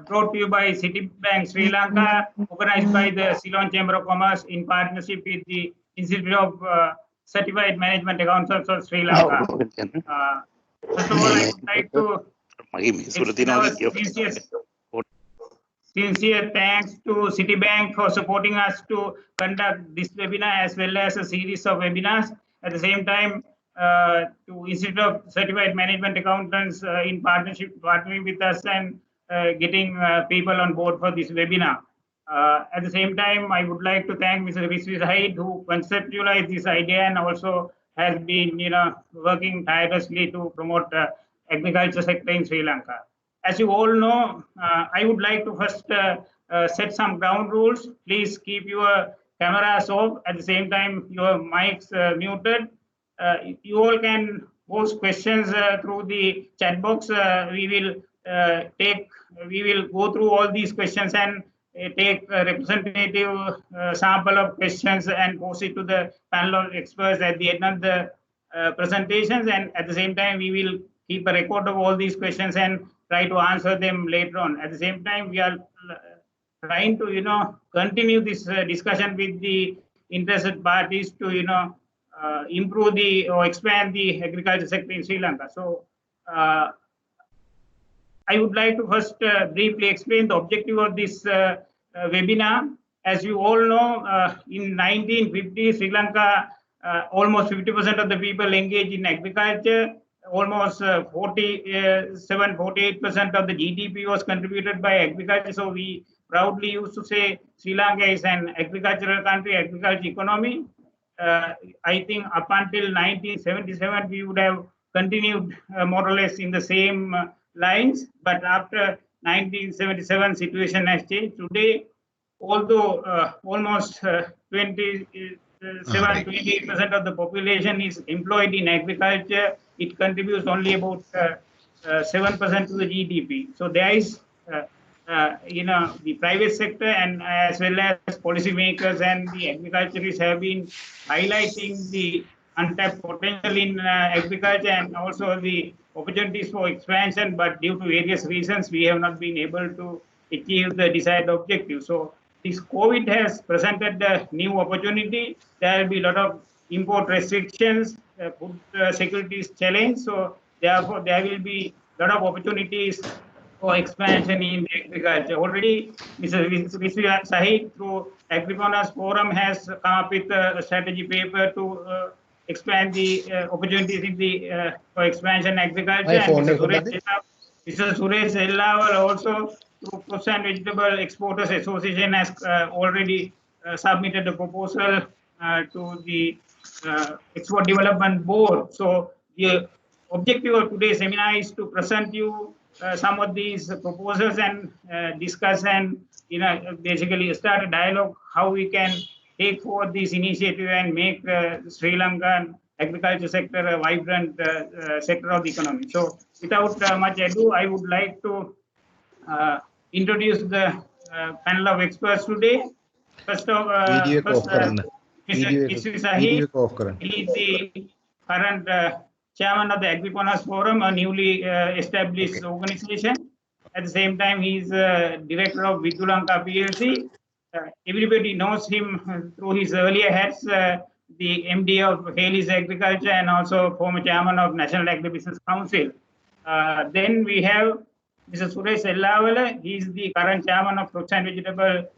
brought to you by Citibank Sri Lanka, organized by the Ceylon Chamber of Commerce in partnership with the Institute of Certified Management Accountants of Sri Lanka. First of all, I would like to extend our sincere thanks to Citibank for supporting us to conduct this webinar as well as a series of webinars. At the same time, to Institute of Certified Management Accountants in partnering with us and getting people on board for this webinar. At the same time, I would like to thank Mr. Sri Sahid, who conceptualized this idea and also has been, working tirelessly to promote agriculture sector in Sri Lanka. As you all know, I would like to first set some ground rules. Please keep your cameras off. At the same time, your mics muted. You all can post questions through the chat box. We will go through all these questions and take a representative sample of questions and post it to the panel of experts at the end of the presentations. And at the same time, we will keep a record of all these questions and try to answer them later on. At the same time, we are trying to, continue this discussion with the interested parties to, improve or expand the agriculture sector in Sri Lanka. So, I would like to first briefly explain the objective of this webinar. As you all know, in 1950, Sri Lanka, almost 50% of the people engaged in agriculture. Almost 48% of the GDP was contributed by agriculture. So we proudly used to say Sri Lanka is an agricultural country, agriculture economy. I think up until 1977, we would have continued more or less in the same lines. But after 1977, situation has changed. Today, although almost 28% of the population is employed in agriculture, it contributes only about 7% to the GDP. So there is, the private sector and as well as policymakers and the agriculturists have been highlighting the untapped potential in agriculture and also the opportunities for expansion. But due to various reasons, we have not been able to achieve the desired objective. So this COVID has presented a new opportunity. There will be a lot of import restrictions, food security is challenged. So therefore, there will be a lot of opportunities for expansion in agriculture. Already, Mr. Sri Sahid, through Agripreneurs Forum, has come up with a strategy paper to expand the opportunities in the for expansion agriculture. And Mr. Suresh Ellawal also, through Fruits and Vegetable Exporters Association, has already submitted a proposal to the Export Development Board. So the objective of today's seminar is to present you some of these proposals and discuss and basically start a dialogue how we can take forward this initiative and make Sri Lankan agriculture sector a vibrant sector of the economy. So without much ado, I would like to introduce the panel of experts today. First, Mr. Sahid, he is the current chairman of the Agripreneurs Forum, a newly established organization. At the same time, he is director of Vidulanka PLC. Everybody knows him through his earlier hats, the MD of Haley's Agriculture and also former chairman of National Agribusiness Council. Then we have Mr. Suresh Ellawala. He is the current chairman of Fruits and Vegetable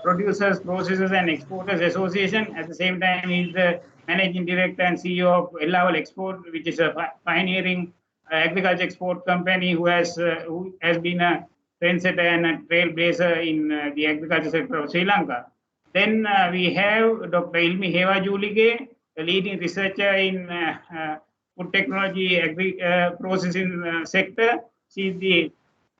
Producers, Processors and Exporters Association. At the same time, he is the managing director and CEO of Ellawala Export, which is a pioneering agriculture export company who has been a trendsetter and a trailblazer in the agriculture sector of Sri Lanka. Then we have Dr. Ilmi Hewajulige, a leading researcher in food technology processing sector. She is the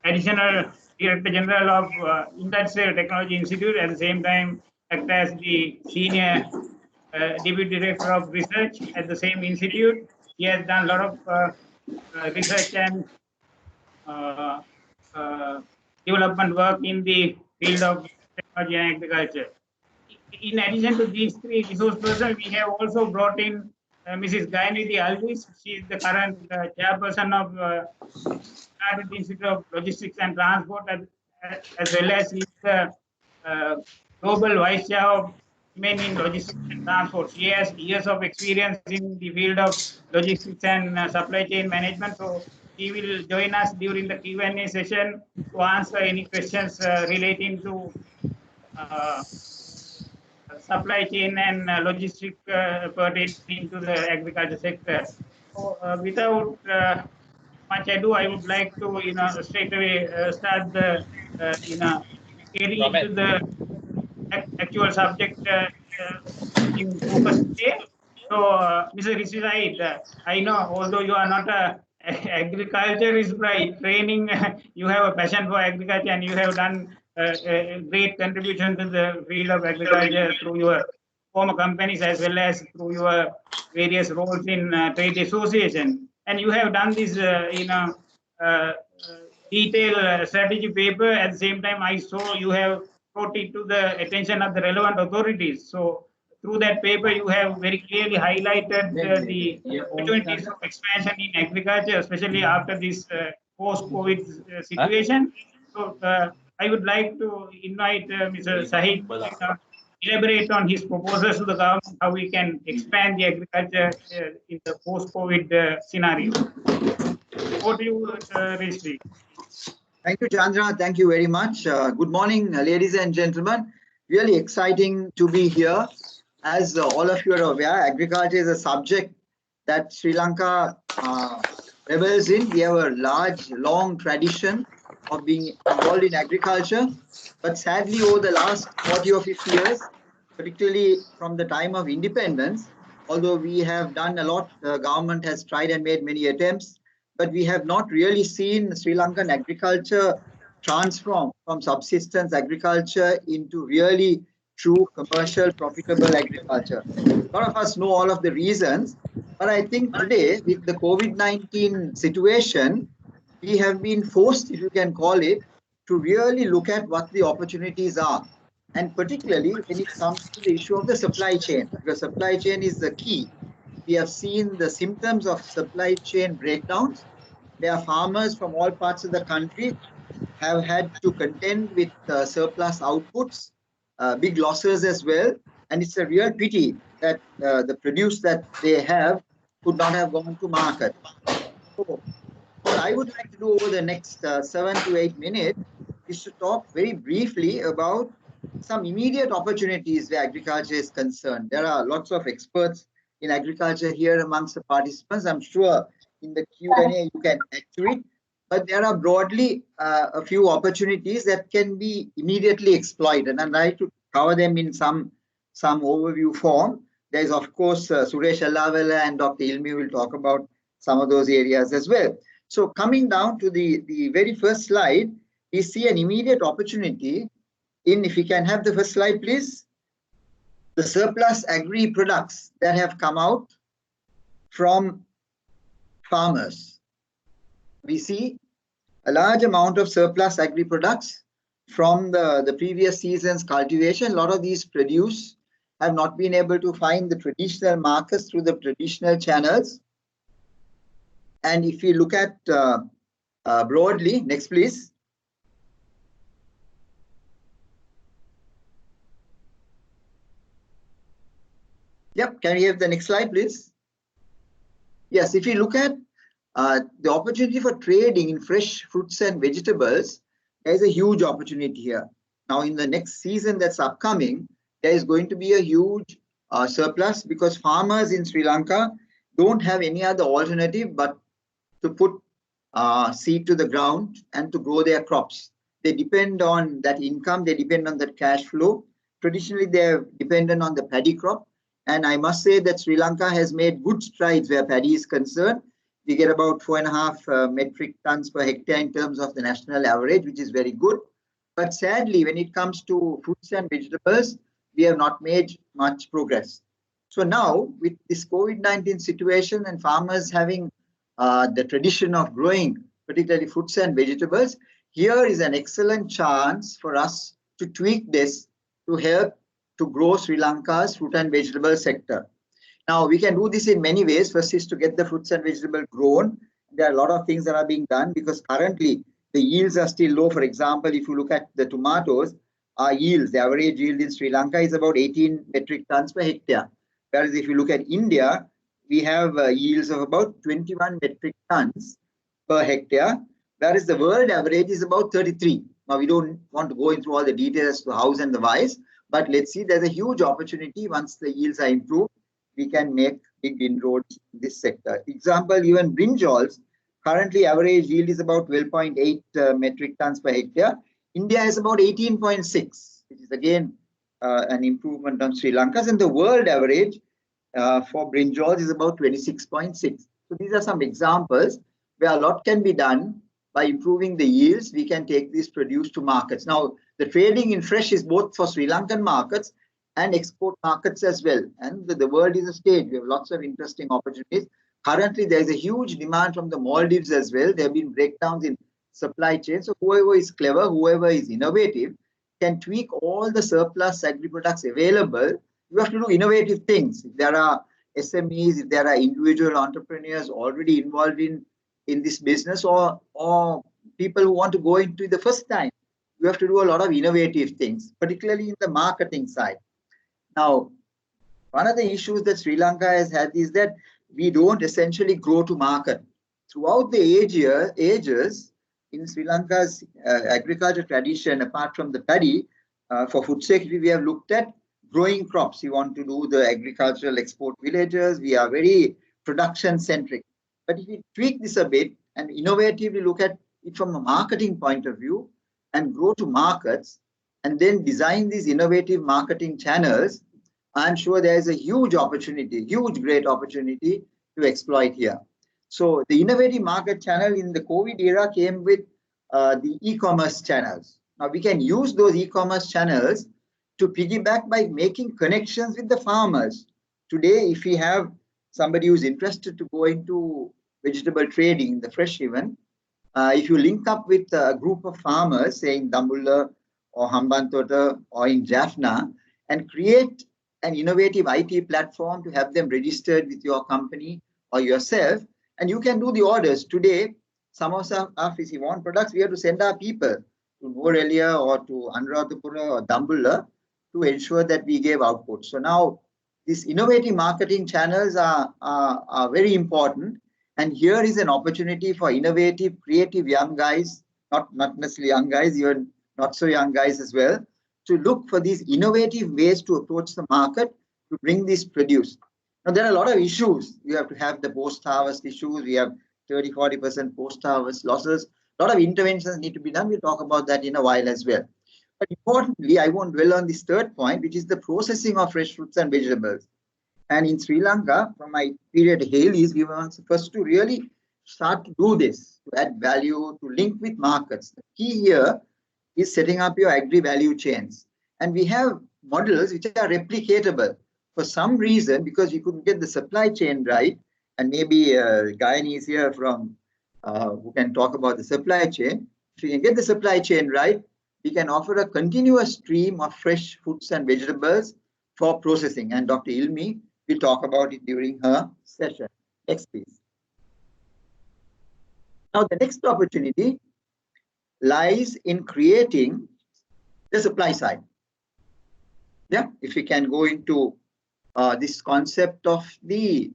additional Director General of Industrial Technology Institute. At the same time, act as the Senior Deputy Director of Research at the same institute. He has done a lot of research and development work in the field of technology and agriculture. In addition to these three resource persons, we have also brought in Mrs. Gayanidhi Alvis. She is the current chairperson of Institute of Logistics and Transport. as well as he's the global vice chair of Women in Logistics and Transport. She has years of experience in the field of logistics and supply chain management. So she will join us during the Q&A session to answer any questions relating to supply chain and logistic pertaining to the agriculture sector. So, without much ado, I would like to, straight away start the, getting into the actual subject in focus today. So, Mr. Rishi Said, I know, although you are not a agriculturist by training, you have a passion for agriculture and you have done a great contribution to the field of agriculture through your former companies as well as through your various roles in trade association. And you have done this, uh, detailed strategy paper. At the same time, I saw you have brought it to the attention of the relevant authorities. So through that paper, you have very clearly highlighted the opportunities of expansion in agriculture, especially after this post-COVID situation. So I would like to invite Mr. Sahid to elaborate on his proposals to the government, how we can expand the agriculture in the post-COVID scenario. Over to you, Rishi. Thank you, Chandra. Thank you very much. Good morning, ladies and gentlemen. Really exciting to be here. As all of you are aware, agriculture is a subject that Sri Lanka revels in. We have a large, long tradition of being involved in agriculture. But sadly, over the last 40 or 50 years, particularly from the time of independence, although we have done a lot, the government has tried and made many attempts, but we have not really seen Sri Lankan agriculture transform from subsistence agriculture into really true commercial profitable agriculture. A lot of us know all of the reasons, but I think today with the COVID-19 situation, we have been forced, if you can call it, to really look at what the opportunities are. And particularly when it comes to the issue of the supply chain, because supply chain is the key. We have seen the symptoms of supply chain breakdowns. There are farmers from all parts of the country have had to contend with surplus outputs, big losses as well. And it's a real pity that the produce that they have could not have gone to market. So, what I would like to do over the next 7 to 8 minutes is to talk very briefly about some immediate opportunities where agriculture is concerned. There are lots of experts in agriculture here amongst the participants. I'm sure in the Q&A you can add to it, but there are broadly a few opportunities that can be immediately exploited, and I'd like to cover them in some overview form. There's of course Suresh Allawala and Dr. Ilmi will talk about some of those areas as well. So coming down to the very first slide, we see an immediate opportunity in, if we can have the first slide please, the surplus agri products that have come out from farmers. We see a large amount of surplus agri products from the previous season's cultivation. A lot of these produce have not been able to find the traditional markets through the traditional channels. And if you look at broadly, next please. Yep, can we have the next slide, please? Yes, if you look at the opportunity for trading in fresh fruits and vegetables, there is a huge opportunity here. Now, in the next season that's upcoming, there is going to be a huge surplus because farmers in Sri Lanka don't have any other alternative but to put seed to the ground and to grow their crops. They depend on that income, they depend on that cash flow. Traditionally, they're dependent on the paddy crop. And I must say that Sri Lanka has made good strides where paddy is concerned. We get about 4.5 metric tons per hectare in terms of the national average, which is very good. But sadly, when it comes to fruits and vegetables, we have not made much progress. So now, with this COVID-19 situation and farmers having the tradition of growing, particularly fruits and vegetables, here is an excellent chance for us to tweak this to help to grow Sri Lanka's fruit and vegetable sector. Now, we can do this in many ways. First is to get the fruits and vegetables grown. There are a lot of things that are being done because currently the yields are still low. For example, if you look at the tomatoes, our yields, the average yield in Sri Lanka is about 18 metric tons per hectare. Whereas if you look at India, we have yields of about 21 metric tons per hectare, whereas the world average is about 33. Now, we don't want to go into all the details as to hows and the whys, but let's see, there's a huge opportunity. Once the yields are improved, we can make big inroads in this sector. Example, even brinjals, currently average yield is about 12.8 metric tons per hectare. India is about 18.6, which is again an improvement on Sri Lanka's, and the world average for brinjals is about 26.6. So these are some examples where a lot can be done by improving the yields. We can take this produce to markets. Now, the trading in fresh is both for Sri Lankan markets and export markets as well. And the world is a stage. We have lots of interesting opportunities. Currently, there is a huge demand from the Maldives as well. There have been breakdowns in supply chain. So whoever is clever, whoever is innovative, can tweak all the surplus agri-products available. You have to do innovative things. If there are SMEs, if there are individual entrepreneurs already involved in this business, or people who want to go into it the first time, you have to do a lot of innovative things, particularly in the marketing side. Now, one of the issues that Sri Lanka has had is that we don't essentially grow to market. Throughout the ages, in Sri Lanka's agriculture tradition, apart from the paddy, for food security, we have looked at growing crops. We want to do the agricultural export villages. We are very production centric. But if we tweak this a bit and innovatively look at it from a marketing point of view and grow to markets and then design these innovative marketing channels, I'm sure there is a huge opportunity, great opportunity to exploit here. So the innovative market channel in the COVID era came with the e-commerce channels. Now we can use those e-commerce channels to piggyback by making connections with the farmers. Today, if we have somebody who's interested to go into vegetable trading, the fresh even, if you link up with a group of farmers, say in Dambulla or Hambantota or in Jaffna, and create an innovative IT platform to have them registered with your company or yourself, and you can do the orders. Today, some of us, if we want products, we have to send our people to Norelia or to Anuradhapura or Dambulla to ensure that we gave output. So now these innovative marketing channels are very important. And here is an opportunity for innovative, creative young guys, not necessarily young guys, even not so young guys as well, to look for these innovative ways to approach the market to bring this produce. Now, there are a lot of issues. You have to have the post-harvest issues. We have 30-40% post-harvest losses. A lot of interventions need to be done. We'll talk about that in a while as well. But importantly, I won't dwell on this third point, which is the processing of fresh fruits and vegetables. And in Sri Lanka, from my period at Haley's, we were the first to really start to do this, to add value, to link with markets. The key here is setting up your agri-value chains. And we have models which are replicatable. For some reason, because we couldn't get the supply chain right, and maybe Gayani is here from who can talk about the supply chain. If we can get the supply chain right, we can offer a continuous stream of fresh fruits and vegetables for processing. And Dr. Ilmi will talk about it during her session. Next, please. Now, the next opportunity lies in creating the supply side. Yeah, if we can go into this concept of the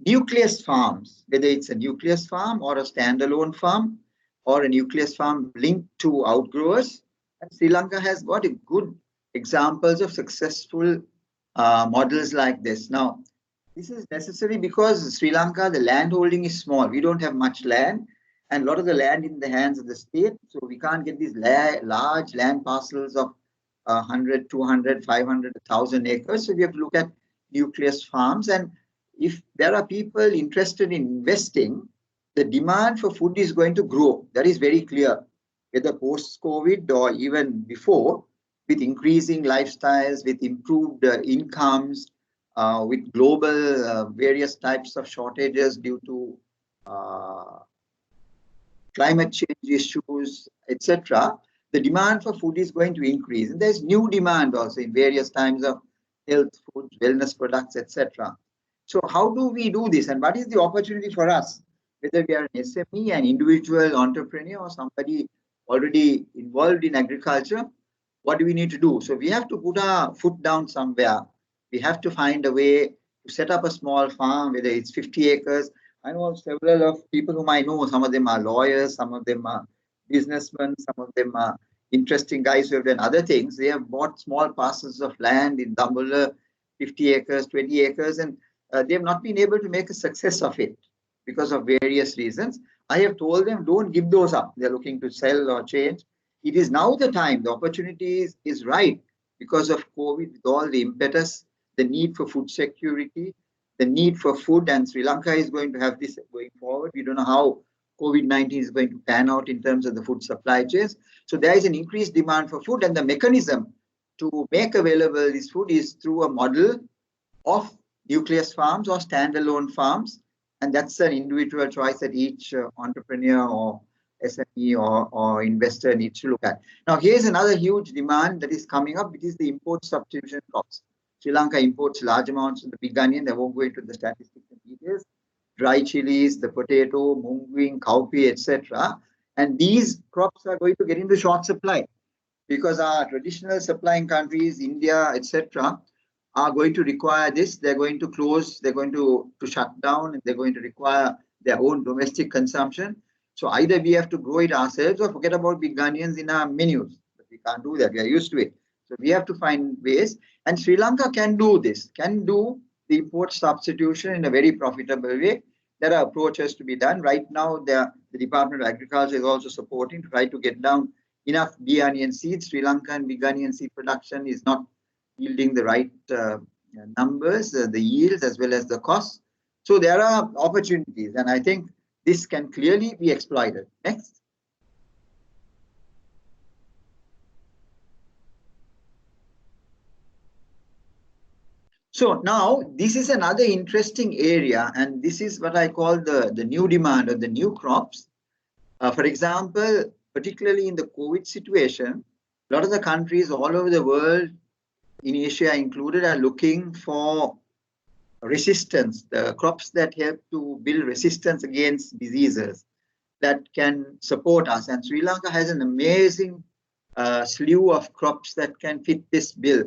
nucleus farms, whether it's a nucleus farm or a standalone farm or a nucleus farm linked to outgrowers. And Sri Lanka has got a good examples of successful models like this. Now, this is necessary because Sri Lanka, the land holding is small. We don't have much land, and a lot of the land in the hands of the state. So we can't get these large land parcels of 100, 200, 500, 1,000 acres. So we have to look at nucleus farms. And if there are people interested in investing, the demand for food is going to grow. That is very clear, whether post-COVID or even before, with increasing lifestyles, with improved incomes, with global various types of shortages due to climate change issues, etc. The demand for food is going to increase. And there's new demand also in various types of health, food, wellness products, etc. So how do we do this? And what is the opportunity for us? whether we are an SME, an individual entrepreneur, or somebody already involved in agriculture, what do we need to do? So we have to put our foot down somewhere. We have to find a way to set up a small farm, whether it's 50 acres. I know several of people whom I know, some of them are lawyers, some of them are businessmen, some of them are interesting guys who have done other things. They have bought small parcels of land in Dambulla, 50 acres, 20 acres, and they have not been able to make a success of it because of various reasons. I have told them, don't give those up. They're looking to sell or change. It is now the time, the opportunity is right because of COVID, with all the impetus, the need for food security, the need for food, and Sri Lanka is going to have this going forward. We don't know how COVID-19 is going to pan out in terms of the food supply chains. So there is an increased demand for food, and the mechanism to make available this food is through a model of nucleus farms or standalone farms. And that's an individual choice that each entrepreneur or SME or investor needs to look at. Now, here's another huge demand that is coming up, which is the import substitution crops. Sri Lanka imports large amounts of the big onion. I won't go into the statistics and details. Dry chilies, the potato, mung, cowpea, etc. And these crops are going to get into short supply because our traditional supplying countries, India, etc., are going to require this. They're going to close, they're going to shut down, and they're going to require their own domestic consumption. So either we have to grow it ourselves or forget about big onions in our menus. But we can't do that. We are used to it. So we have to find ways. And Sri Lanka can do this, can do the import substitution in a very profitable way. There are approaches to be done. Right now, the Department of Agriculture is also supporting to try to get down enough bee onion seeds. Sri Lankan big onion seed production is not yielding the right numbers, the yields as well as the costs. So there are opportunities, and I think this can clearly be exploited. Next. So now this is another interesting area, and this is what I call the new demand or the new crops. For example, particularly in the COVID situation, a lot of the countries all over the world, in Asia included, are looking for resistance, the crops that help to build resistance against diseases that can support us. And Sri Lanka has an amazing slew of crops that can fit this bill,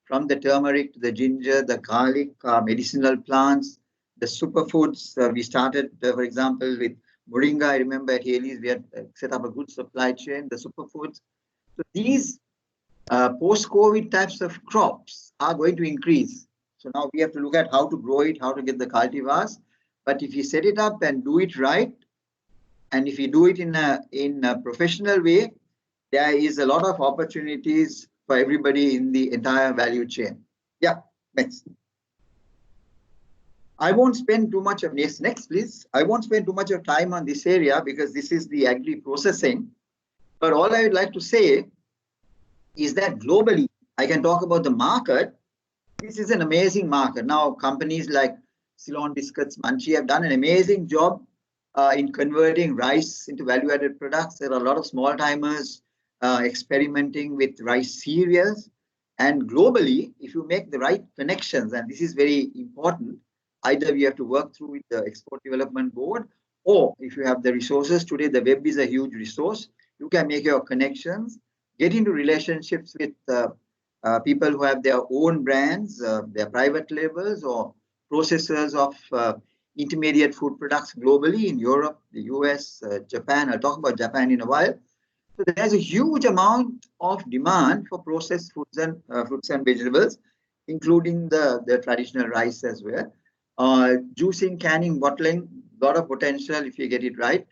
from the turmeric to the ginger, the garlic, medicinal plants, the superfoods. We started, for example, with moringa. I remember at Haley's, we had set up a good supply chain, the superfoods. So these post-COVID types of crops are going to increase. So now we have to look at how to grow it, how to get the cultivars. But if you set it up and do it right, and if you do it in a professional way, there is a lot of opportunities for everybody in the entire value chain. Yeah, next. I won't spend too much of this. Next, please. I won't spend too much of time on this area because this is the agri processing. But all I would like to say is that globally, I can talk about the market. This is an amazing market. Now, companies like Ceylon Biscuits, Munchie have done an amazing job in converting rice into value-added products. There are a lot of small-timers experimenting with rice cereals. And globally, if you make the right connections, and this is very important, either we have to work through with the Export Development Board, or if you have the resources, today the web is a huge resource. You can make your connections, get into relationships with people who have their own brands, their private labels, or processors of intermediate food products globally in Europe, the US, Japan. I'll talk about Japan in a while. So there's a huge amount of demand for processed fruits and vegetables, including the traditional rice as well. Juicing, canning, bottling, a lot of potential if you get it right.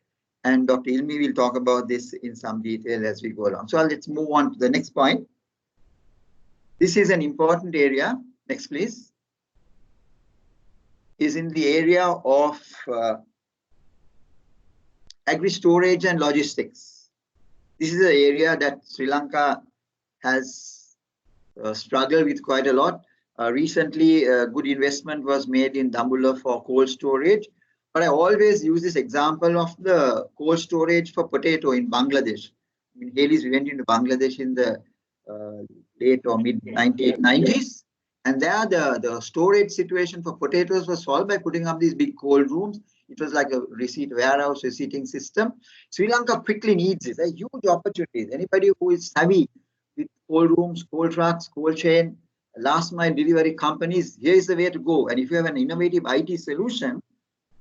And Dr. Ilmi will talk about this in some detail as we go along. So let's move on to the next point. This is an important area. Next, please. Is in the area of agri-storage and logistics. This is an area that Sri Lanka has struggled with quite a lot. Recently, a good investment was made in Dambulla for cold storage. But I always use this example of the cold storage for potato in Bangladesh. In Haley's, we went into Bangladesh in the late or mid 1990s. And there the storage situation for potatoes was solved by putting up these big cold rooms. It was like a warehouse receipting system. Sri Lanka quickly needs it. A huge opportunity. Anybody who is savvy with cold rooms, cold trucks, cold chain, last mile delivery companies, here is the way to go. And if you have an innovative IT solution,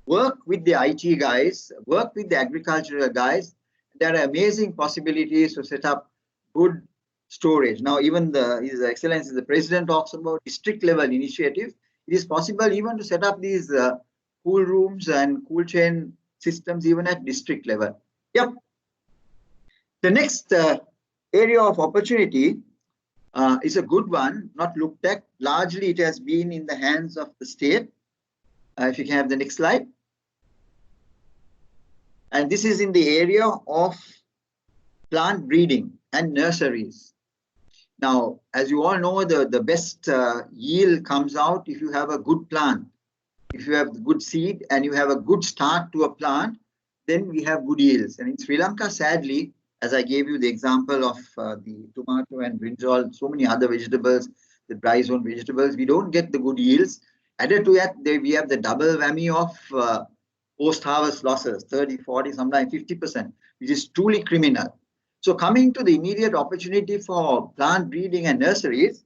work with the IT guys, work with the agricultural guys. There are amazing possibilities to set up good storage. Now, even His Excellency, the President talks about district level initiatives. It is possible even to set up these cool rooms and cool chain systems even at district level. Yep. The next area of opportunity is a good one, not looked at. Largely, it has been in the hands of the state. If you can have the next slide. And this is in the area of plant breeding and nurseries. Now, as you all know, the best yield comes out if you have a good plant. If you have good seed and you have a good start to a plant, then we have good yields. And in Sri Lanka, sadly, as I gave you the example of the tomato and brinjal, so many other vegetables, the dry zone vegetables, we don't get the good yields. Added to that, we have the double whammy of post-harvest losses, 30, 40, sometimes 50%, which is truly criminal. So coming to the immediate opportunity for plant breeding and nurseries,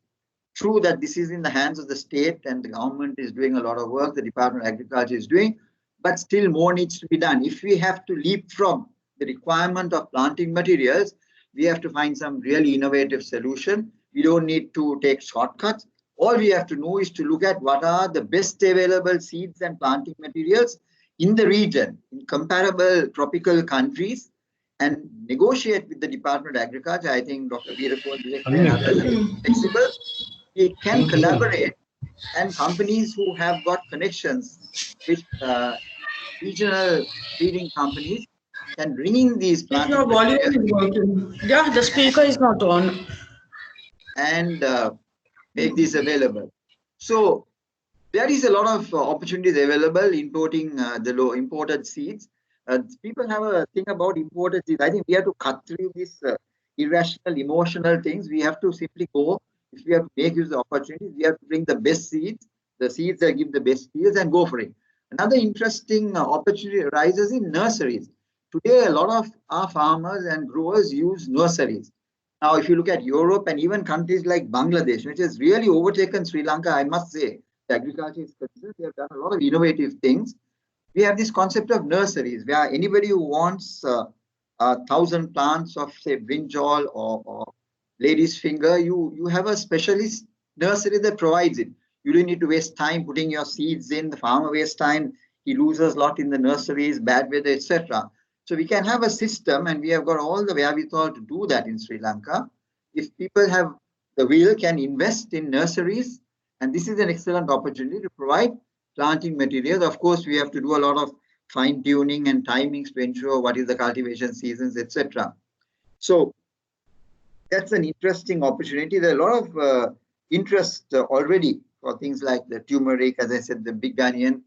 true that this is in the hands of the state and the government is doing a lot of work, the Department of Agriculture is doing, but still more needs to be done. If we have to leapfrog the requirement of planting materials, we have to find some really innovative solution. We don't need to take shortcuts. All we have to know is to look at what are the best available seeds and planting materials in the region, in comparable tropical countries, and negotiate with the Department of Agriculture. I think Dr. Veerapol and others are flexible. We can collaborate, and companies who have got connections with regional breeding companies can bring in these planting Your volume is working. Yeah, the speaker is not on. And make these available. So there is a lot of opportunities available importing the low imported seeds. People have a thing about imported seeds. I think we have to cut through these irrational, emotional things. We have to simply go. If we have to make use of opportunities, we have to bring the best seeds, the seeds that give the best yields, and go for it. Another interesting opportunity arises in nurseries. Today, a lot of our farmers and growers use nurseries. Now, if you look at Europe and even countries like Bangladesh, which has really overtaken Sri Lanka, I must say, the agriculture is concerned, they have done a lot of innovative things. We have this concept of nurseries, where anybody who wants 1,000 plants of, say, brinjal or lady's finger, you have a specialist nursery that provides it. You don't need to waste time putting your seeds in. The farmer wastes time. He loses a lot in the nurseries, bad weather, etc. So we can have a system, and we have got all the wherewithal to do that in Sri Lanka. If people have the will, can invest in nurseries, and this is an excellent opportunity to provide planting materials. Of course, we have to do a lot of fine tuning and timings to ensure what is the cultivation seasons, etc. So that's an interesting opportunity. There are a lot of interest already for things like the turmeric, as I said, the big onion.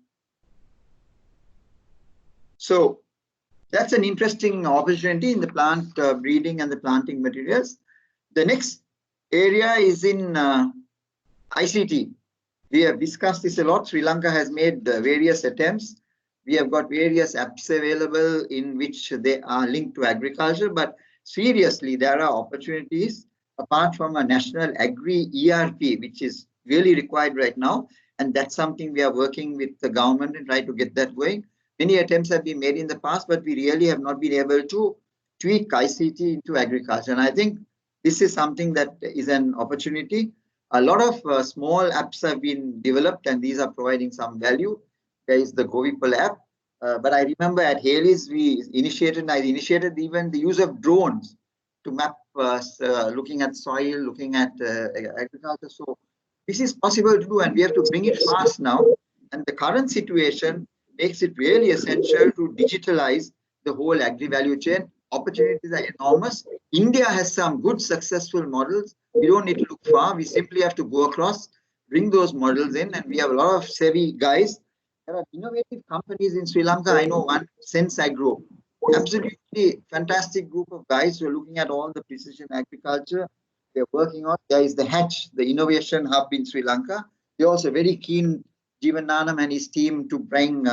So that's an interesting opportunity in the plant breeding and the planting materials. The next area is in ICT. We have discussed this a lot. Sri Lanka has made various attempts. We have got various apps available in which they are linked to agriculture, but seriously, there are opportunities apart from a national Agri ERP, which is really required right now. And that's something we are working with the government and try to get that going. Many attempts have been made in the past, but we really have not been able to tweak ICT into agriculture. And I think this is something that is an opportunity. A lot of small apps have been developed, and these are providing some value. There is the GoVipal app. But I remember at Haley's, I initiated even the use of drones to map, looking at soil, looking at agriculture. So this is possible to do, and we have to bring it fast now. And the current situation makes it really essential to digitalize the whole agri value chain. Opportunities are enormous. India has some good successful models. We don't need to look far. We simply have to go across, bring those models in, and we have a lot of savvy guys. There are innovative companies in Sri Lanka. I know one, Sense Agro. Absolutely fantastic group of guys who are looking at all the precision agriculture. They're working on. There is the Hatch, the innovation hub in Sri Lanka. They're also very keen, Jeevan Nanam and his team, to bring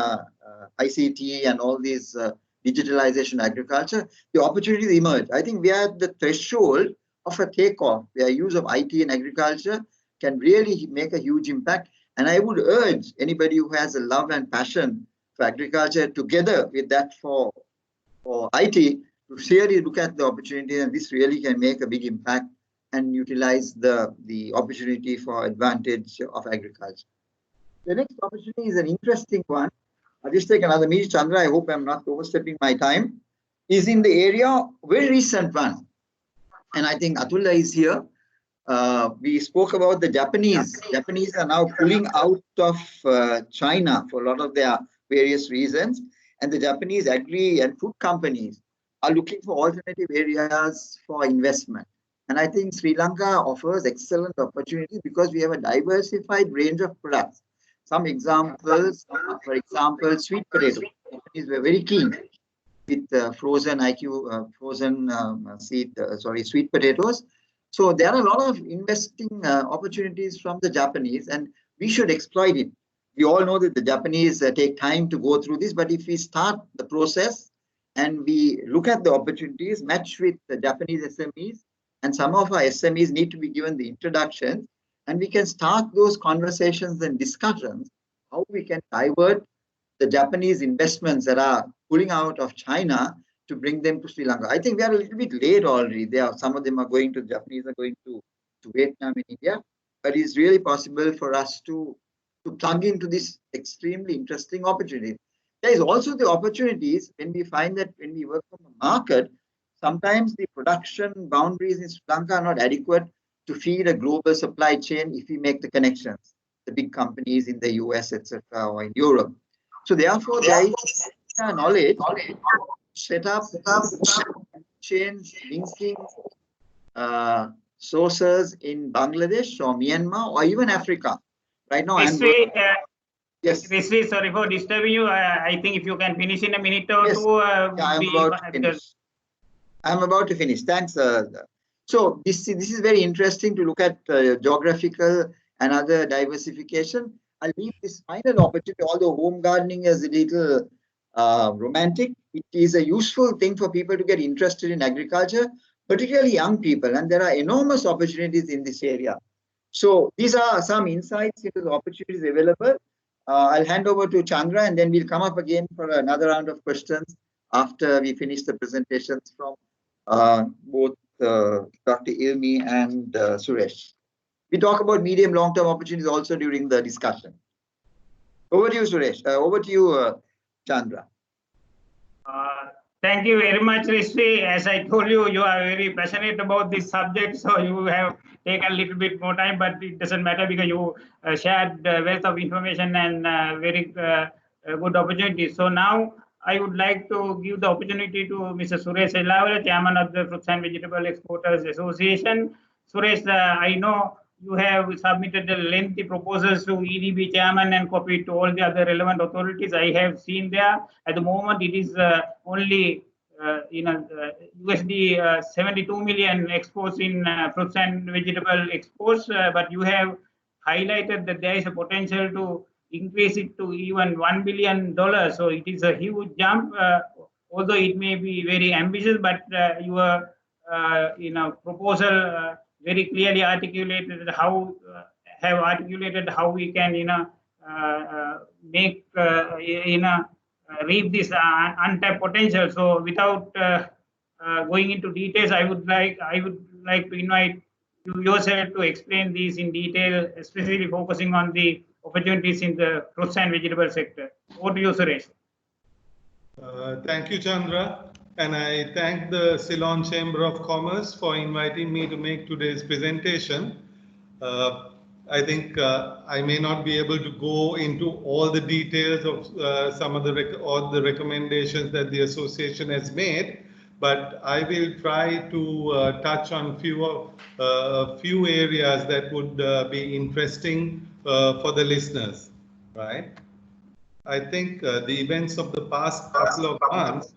ICT and all these digitalization agriculture, the opportunities emerge. I think we are at the threshold of a takeoff where use of IT in agriculture can really make a huge impact. And I would urge anybody who has a love and passion for agriculture, together with that for IT, to really look at the opportunity, and this really can make a big impact and utilize the opportunity for advantage of agriculture. The next opportunity is an interesting one. I'll just take another minute, Chandra. I hope I'm not overstepping my time. Is in the area, very recent one. And I think Atullah is here. We spoke about the Japanese. Japanese are now pulling out of China for a lot of their various reasons. And the Japanese agri and food companies are looking for alternative areas for investment. And I think Sri Lanka offers excellent opportunities because we have a diversified range of products. Some examples, for example, sweet potatoes. Japanese were very keen with sweet potatoes. So there are a lot of investing opportunities from the Japanese, and we should exploit it. We all know that the Japanese take time to go through this, but if we start the process and we look at the opportunities, match with the Japanese SMEs, and some of our SMEs need to be given the introduction, and we can start those conversations and discussions, how we can divert the Japanese investments that are pulling out of China to bring them to Sri Lanka. I think we are a little bit late already. Some of them are going to, Japanese are going to Vietnam and India, but it's really possible for us to plug into this extremely interesting opportunity. There is also the opportunities when we find that when we work from a market, sometimes the production boundaries in Sri Lanka are not adequate to feed a global supply chain if we make the connections, the big companies in the US, etc., or in Europe. So therefore, there is knowledge set up change linking sources in Bangladesh or Myanmar or even Africa. Right now, yes. Rishri, sorry for disturbing you. I think if you can finish in a minute or two. I'm about to finish. Thanks. So this is very interesting to look at geographical and other diversification. I'll leave this final opportunity, although home gardening is a little romantic. It is a useful thing for people to get interested in agriculture, particularly young people, and there are enormous opportunities in this area. So these are some insights into the opportunities available. I'll hand over to Chandra, and then we'll come up again for another round of questions after we finish the presentations from both Dr. Ilmi and Suresh. We talk about medium long-term opportunities also during the discussion. Over to you, Suresh. Over to you, Chandra. Thank you very much, Rishri. As I told you, you are very passionate about this subject, so you have taken a little bit more time, but it doesn't matter because you shared wealth of information and very good opportunities. So now I would like to give the opportunity to Mr. Suresh Ellawala, Chairman of the Fruits and Vegetable Exporters Association. Suresh, I know you have submitted the lengthy proposals to EDB chairman and copied to all the other relevant authorities. I have seen there. At the moment, it is only USD 72 million exports in fruits and vegetable exports, but you have highlighted that there is a potential to increase it to even $1 billion. So it is a huge jump, although it may be very ambitious, but your proposal very clearly articulated how we can make reap this untapped potential. So without going into details, I would like to invite you yourself to explain these in detail, especially focusing on the opportunities in the fruits and vegetable sector. Over to you, Suresh. Thank you, Chandra. And I thank the Ceylon Chamber of Commerce for inviting me to make today's presentation. I think I may not be able to go into all the details of some of the recommendations that the association has made, but I will try to touch on a few areas that would be interesting for the listeners, right? I think the events of the past couple of months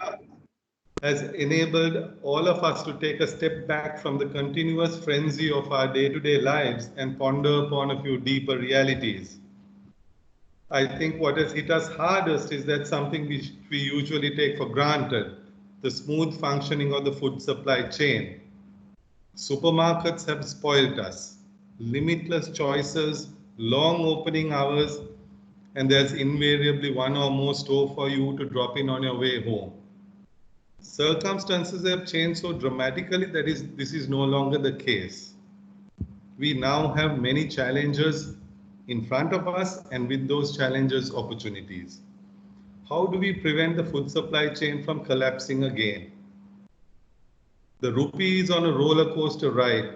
has enabled all of us to take a step back from the continuous frenzy of our day-to-day lives and ponder upon a few deeper realities. I think what has hit us hardest is that something which we usually take for granted, the smooth functioning of the food supply chain. Supermarkets have spoiled us. Limitless choices, long opening hours, and there's invariably one or more store for you to drop in on your way home. Circumstances have changed so dramatically that this is no longer the case. We now have many challenges in front of us, and with those challenges, opportunities. How do we prevent the food supply chain from collapsing again? The rupee is on a roller coaster ride,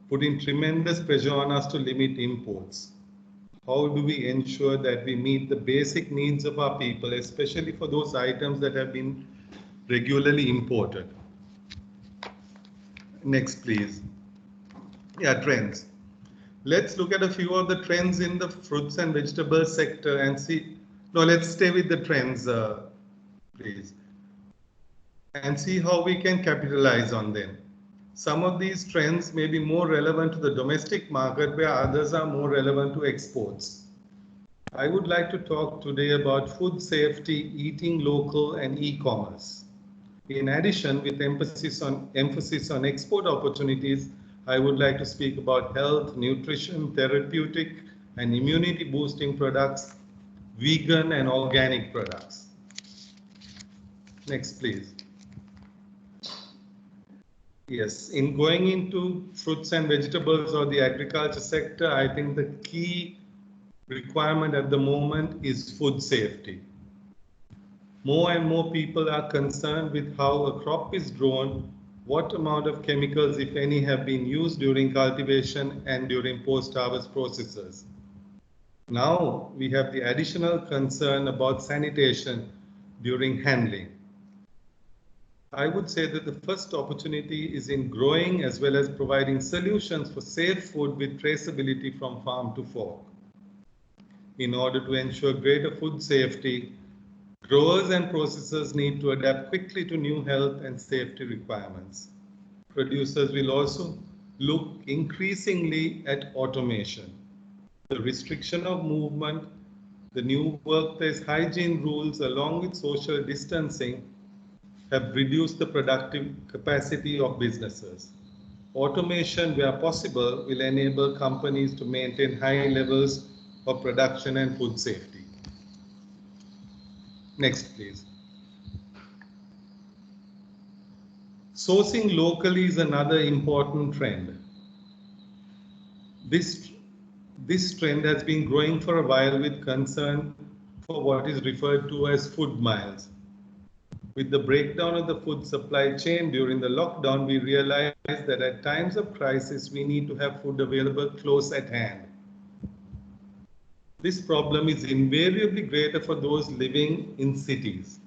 putting tremendous pressure on us to limit imports. How do we ensure that we meet the basic needs of our people, especially for those items that have been regularly imported? Next, please. Yeah, trends. Let's look at a few of the trends in the fruits and vegetables sector and see. No, let's stay with the trends, please, and see how we can capitalize on them. Some of these trends may be more relevant to the domestic market, where others are more relevant to exports. I would like to talk today about food safety, eating local, and e-commerce. In addition, with emphasis on export opportunities, I would like to speak about health, nutrition, therapeutic, and immunity boosting products, vegan and organic products. Next, please. Yes, in going into fruits and vegetables or the agriculture sector, I think the key requirement at the moment is food safety. More and more people are concerned with how a crop is grown, what amount of chemicals, if any, have been used during cultivation and during post-harvest processes. Now we have the additional concern about sanitation during handling. I would say that the first opportunity is in growing as well as providing solutions for safe food with traceability from farm to fork. In order to ensure greater food safety, growers and processors need to adapt quickly to new health and safety requirements. Producers will also look increasingly at automation. The restriction of movement, the new workplace hygiene rules, along with social distancing, have reduced the productive capacity of businesses. Automation, where possible, will enable companies to maintain high levels of production and food safety. Next, please. Sourcing locally is another important trend. This trend has been growing for a while with concern for what is referred to as food miles. With the breakdown of the food supply chain during the lockdown, we realized that at times of crisis, we need to have food available close at hand. This problem is invariably greater for those living in cities.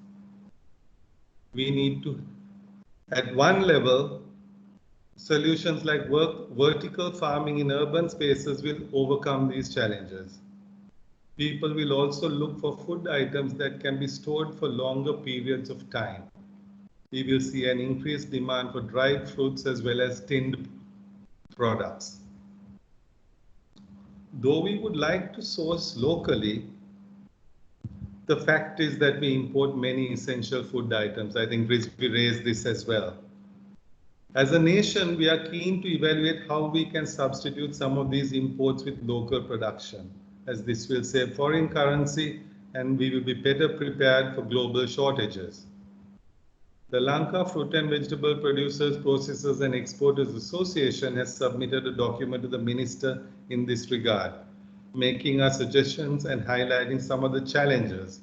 We need to, at one level, solutions like vertical farming in urban spaces will overcome these challenges. People will also look for food items that can be stored for longer periods of time. We will see an increased demand for dried fruits as well as tinned products. Though we would like to source locally, the fact is that we import many essential food items. I think Rizvi raised this as well. As a nation, we are keen to evaluate how we can substitute some of these imports with local production, as this will save foreign currency and we will be better prepared for global shortages. The Lanka Fruit and Vegetable Producers, Processors and Exporters Association has submitted a document to the Minister in this regard, making our suggestions and highlighting some of the challenges.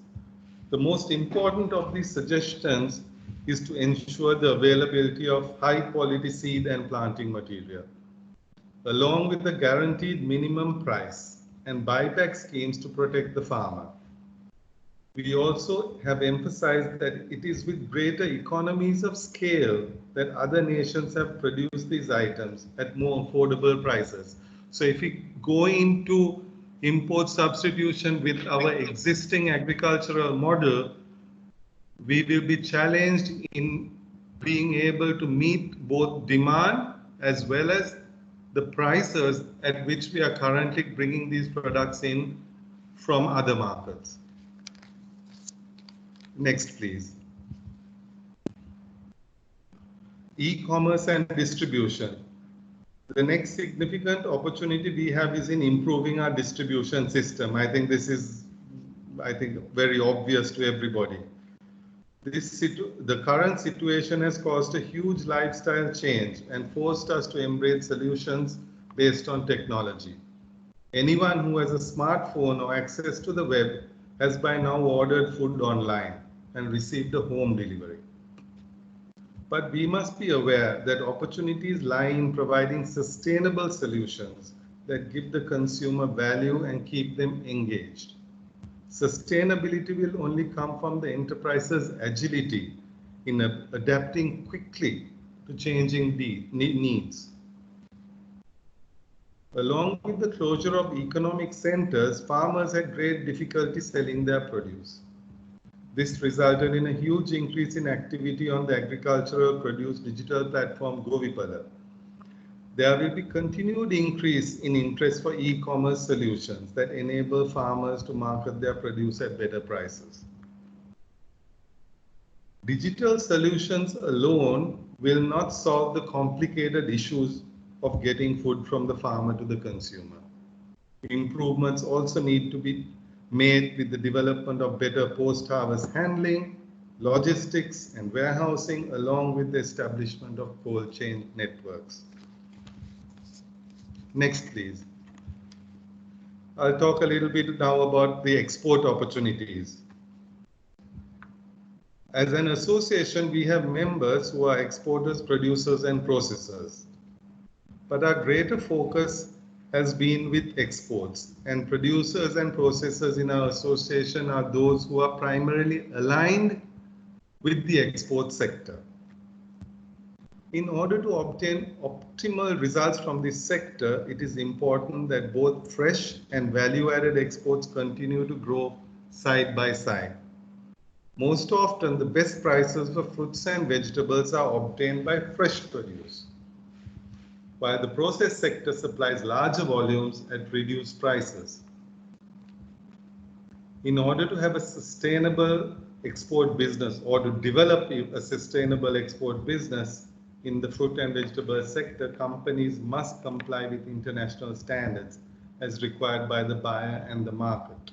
The most important of these suggestions is to ensure the availability of high quality seed and planting material, along with a guaranteed minimum price and buyback schemes to protect the farmer. We also have emphasized that it is with greater economies of scale that other nations have produced these items at more affordable prices. So if we go into import substitution with our existing agricultural model, we will be challenged in being able to meet both demand as well as the prices at which we are currently bringing these products in from other markets. Next, please. E-commerce and distribution. The next significant opportunity we have is in improving our distribution system. I think this is, very obvious to everybody. The current situation has caused a huge lifestyle change and forced us to embrace solutions based on technology. Anyone who has a smartphone or access to the web has by now ordered food online and received a home delivery. But we must be aware that opportunities lie in providing sustainable solutions that give the consumer value and keep them engaged. Sustainability will only come from the enterprise's agility in adapting quickly to changing needs. Along with the closure of economic centers, farmers had great difficulty selling their produce. This resulted in a huge increase in activity on the agricultural produce digital platform Govipala. There will be continued increase in interest for e-commerce solutions that enable farmers to market their produce at better prices. Digital solutions alone will not solve the complicated issues of getting food from the farmer to the consumer. Improvements also need to be made with the development of better post-harvest handling, logistics and warehousing, along with the establishment of cold chain networks. Next, please. I'll talk a little bit now about the export opportunities. As an association, we have members who are exporters, producers and processors. But our greater focus has been with exports, and producers and processors in our association are those who are primarily aligned with the export sector. In order to obtain optimal results from this sector, it is important that both fresh and value-added exports continue to grow side by side. Most often, the best prices for fruits and vegetables are obtained by fresh produce, while the processed sector supplies larger volumes at reduced prices. In order to have a sustainable export business or to develop a sustainable export business in the fruit and vegetable sector, companies must comply with international standards as required by the buyer and the market.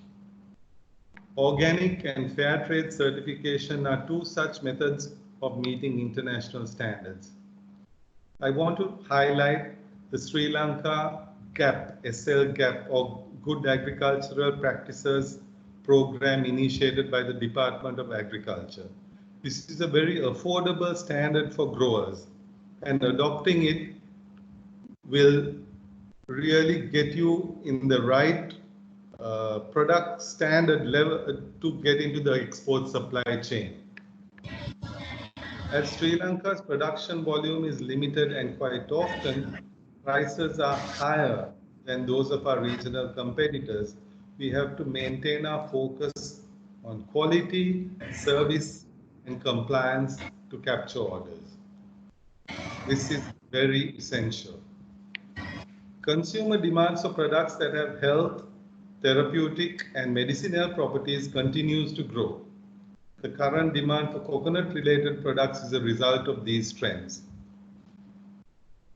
Organic and fair trade certification are two such methods of meeting international standards. I want to highlight the Sri Lanka GAP, SL GAP, or Good Agricultural Practices program initiated by the Department of Agriculture. This is a very affordable standard for growers, and adopting it will really get you in the right product standard level to get into the export supply chain. As Sri Lanka's production volume is limited and quite often prices are higher than those of our regional competitors, we have to maintain our focus on quality, service, and compliance to capture orders. This is very essential. Consumer demands for products that have health, therapeutic, and medicinal properties continues to grow. The current demand for coconut-related products is a result of these trends.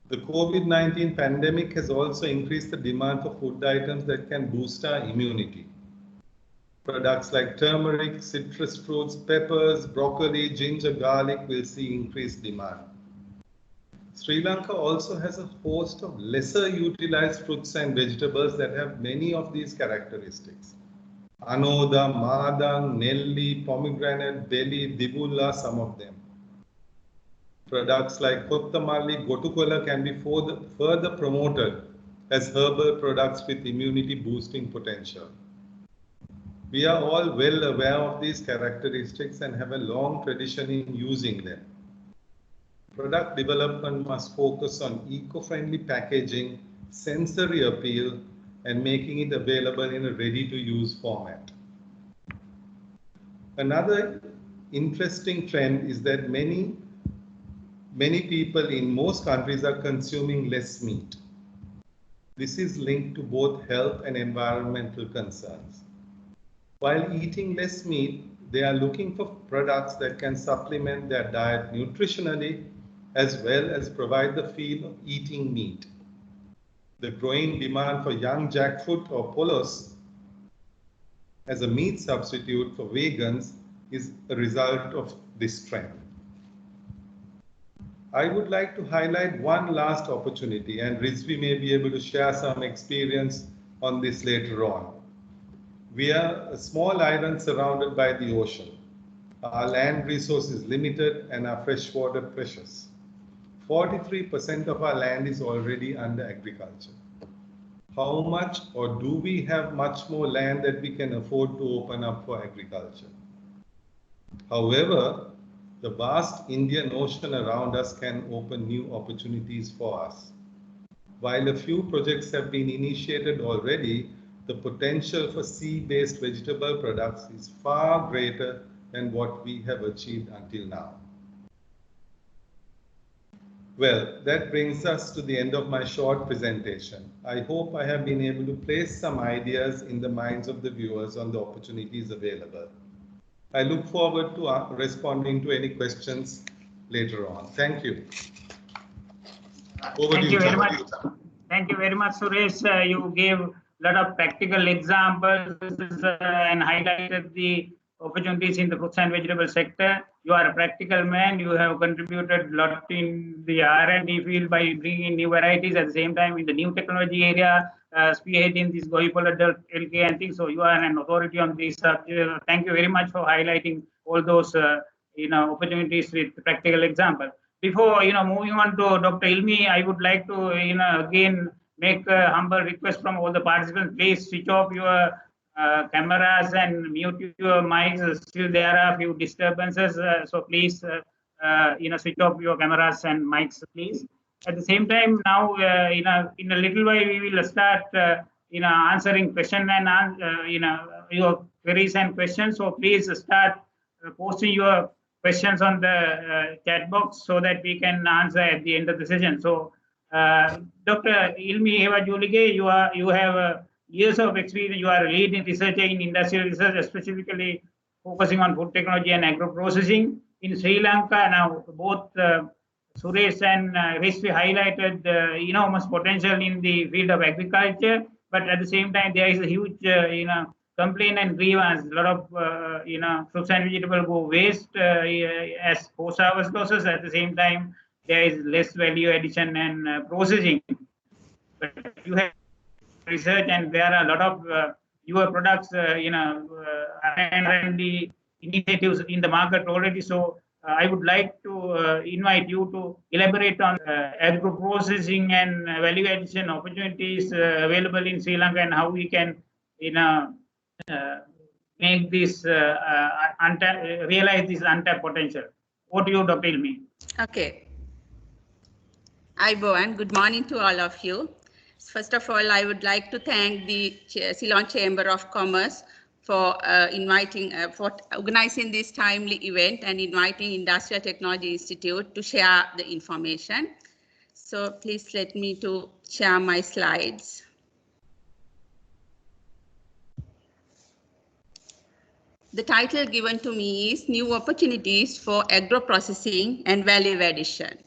The COVID-19 pandemic has also increased the demand for food items that can boost our immunity. Products like turmeric, citrus fruits, peppers, broccoli, ginger, garlic will see increased demand. Sri Lanka also has a host of lesser utilized fruits and vegetables that have many of these characteristics. Anoda, Mahadang, Nelli, pomegranate, belly, dibulla, some of them. Products like Kottamalli, Gotukola can be further promoted as herbal products with immunity boosting potential. We are all well aware of these characteristics and have a long tradition in using them. Product development must focus on eco-friendly packaging, sensory appeal, and making it available in a ready-to-use format. Another interesting trend is that many people in most countries are consuming less meat. This is linked to both health and environmental concerns. While eating less meat, they are looking for products that can supplement their diet nutritionally as well as provide the feel of eating meat. The growing demand for young jackfruit or polos as a meat substitute for vegans is a result of this trend. I would like to highlight one last opportunity, and Rizvi may be able to share some experience on this later on. We are a small island surrounded by the ocean. Our land resource is limited and our freshwater precious. 43% of our land is already under agriculture. How much, or do we have much more land that we can afford to open up for agriculture? However, the vast Indian Ocean around us can open new opportunities for us. While a few projects have been initiated already, the potential for sea-based vegetable products is far greater than what we have achieved until now. Well, that brings us to the end of my short presentation. I hope I have been able to place some ideas in the minds of the viewers on the opportunities available. I look forward to responding to any questions later on. Thank you. Thank you very much. Thank you very much, Suresh. You gave a lot of practical examples and highlighted the opportunities in the fruits and vegetable sector. You are a practical man. You have contributed a lot in the R&D field by bringing in new varieties. At the same time, in the new technology area, spearheading this goipolar LK and things. So you are an authority on this subject. Thank you very much for highlighting all those opportunities with practical example. Before moving on to Dr. Ilmi, I would like to again make a humble request from all the participants. Please switch off your cameras and mute your mics. Still there are a few disturbances, so please switch off your cameras and mics, please. At the same time, now in a little while we will start answering questions and your queries and questions. So please start posting your questions on the chat box so that we can answer at the end of the session. So, Dr. Ilmi Hewa Julige, you have years of experience. You are a leading researcher in industrial research, specifically focusing on food technology and agro-processing. In Sri Lanka, now both Suresh and Rizvi highlighted enormous potential in the field of agriculture, but at the same time, there is a huge complaint and grievance. A lot of fruits and vegetables go waste as post-harvest losses. At the same time, there is less value addition and processing. But you have research, and there are a lot of your products, and the initiatives in the market already. So I would like to invite you to elaborate on agro-processing and value addition opportunities available in Sri Lanka and how we can, make this realize this untapped potential. What do you, Dr. Ilmi? Okay. Hi, Bowen. Good morning to all of you. First of all, I would like to thank the Ceylon Chamber of Commerce for for organizing this timely event and inviting Industrial Technology Institute to share the information. So please let me to share my slides. The title given to me is New Opportunities for Agro-Processing and Value Addition.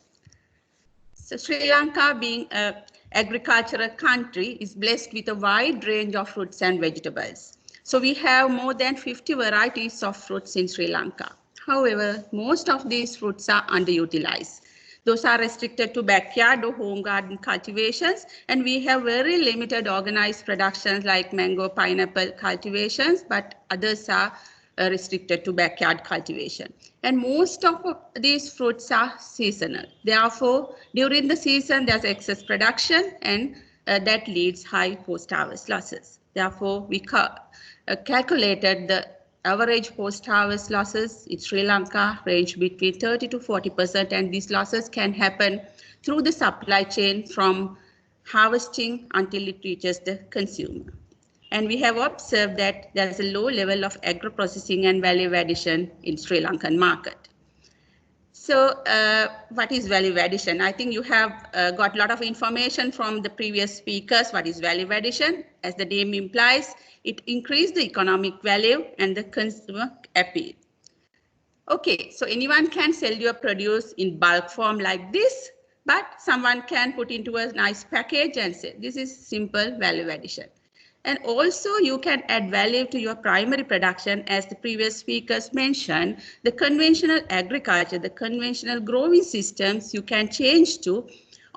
So Sri Lanka, being an agricultural country, is blessed with a wide range of fruits and vegetables. So we have more than 50 varieties of fruits in Sri Lanka. However, most of these fruits are underutilized. Those are restricted to backyard or home garden cultivations, and we have very limited organized productions like mango, pineapple cultivations, but others are restricted to backyard cultivation. And most of these fruits are seasonal. Therefore, during the season, there's excess production, and that leads high post-harvest losses. Therefore, we calculated the average post-harvest losses in Sri Lanka range between 30 to 40%, and these losses can happen through the supply chain from harvesting until it reaches the consumer. And we have observed that there is a low level of agro-processing and value addition in Sri Lankan market. So what is value addition? I think you have got a lot of information from the previous speakers. What is value addition? As the name implies, It increased the economic value and the consumer appeal. Okay, so anyone can sell your produce in bulk form like this, but someone can put into a nice package and say, this is simple value addition. And also you can add value to your primary production, as the previous speakers mentioned, the conventional agriculture, the conventional growing systems, you can change to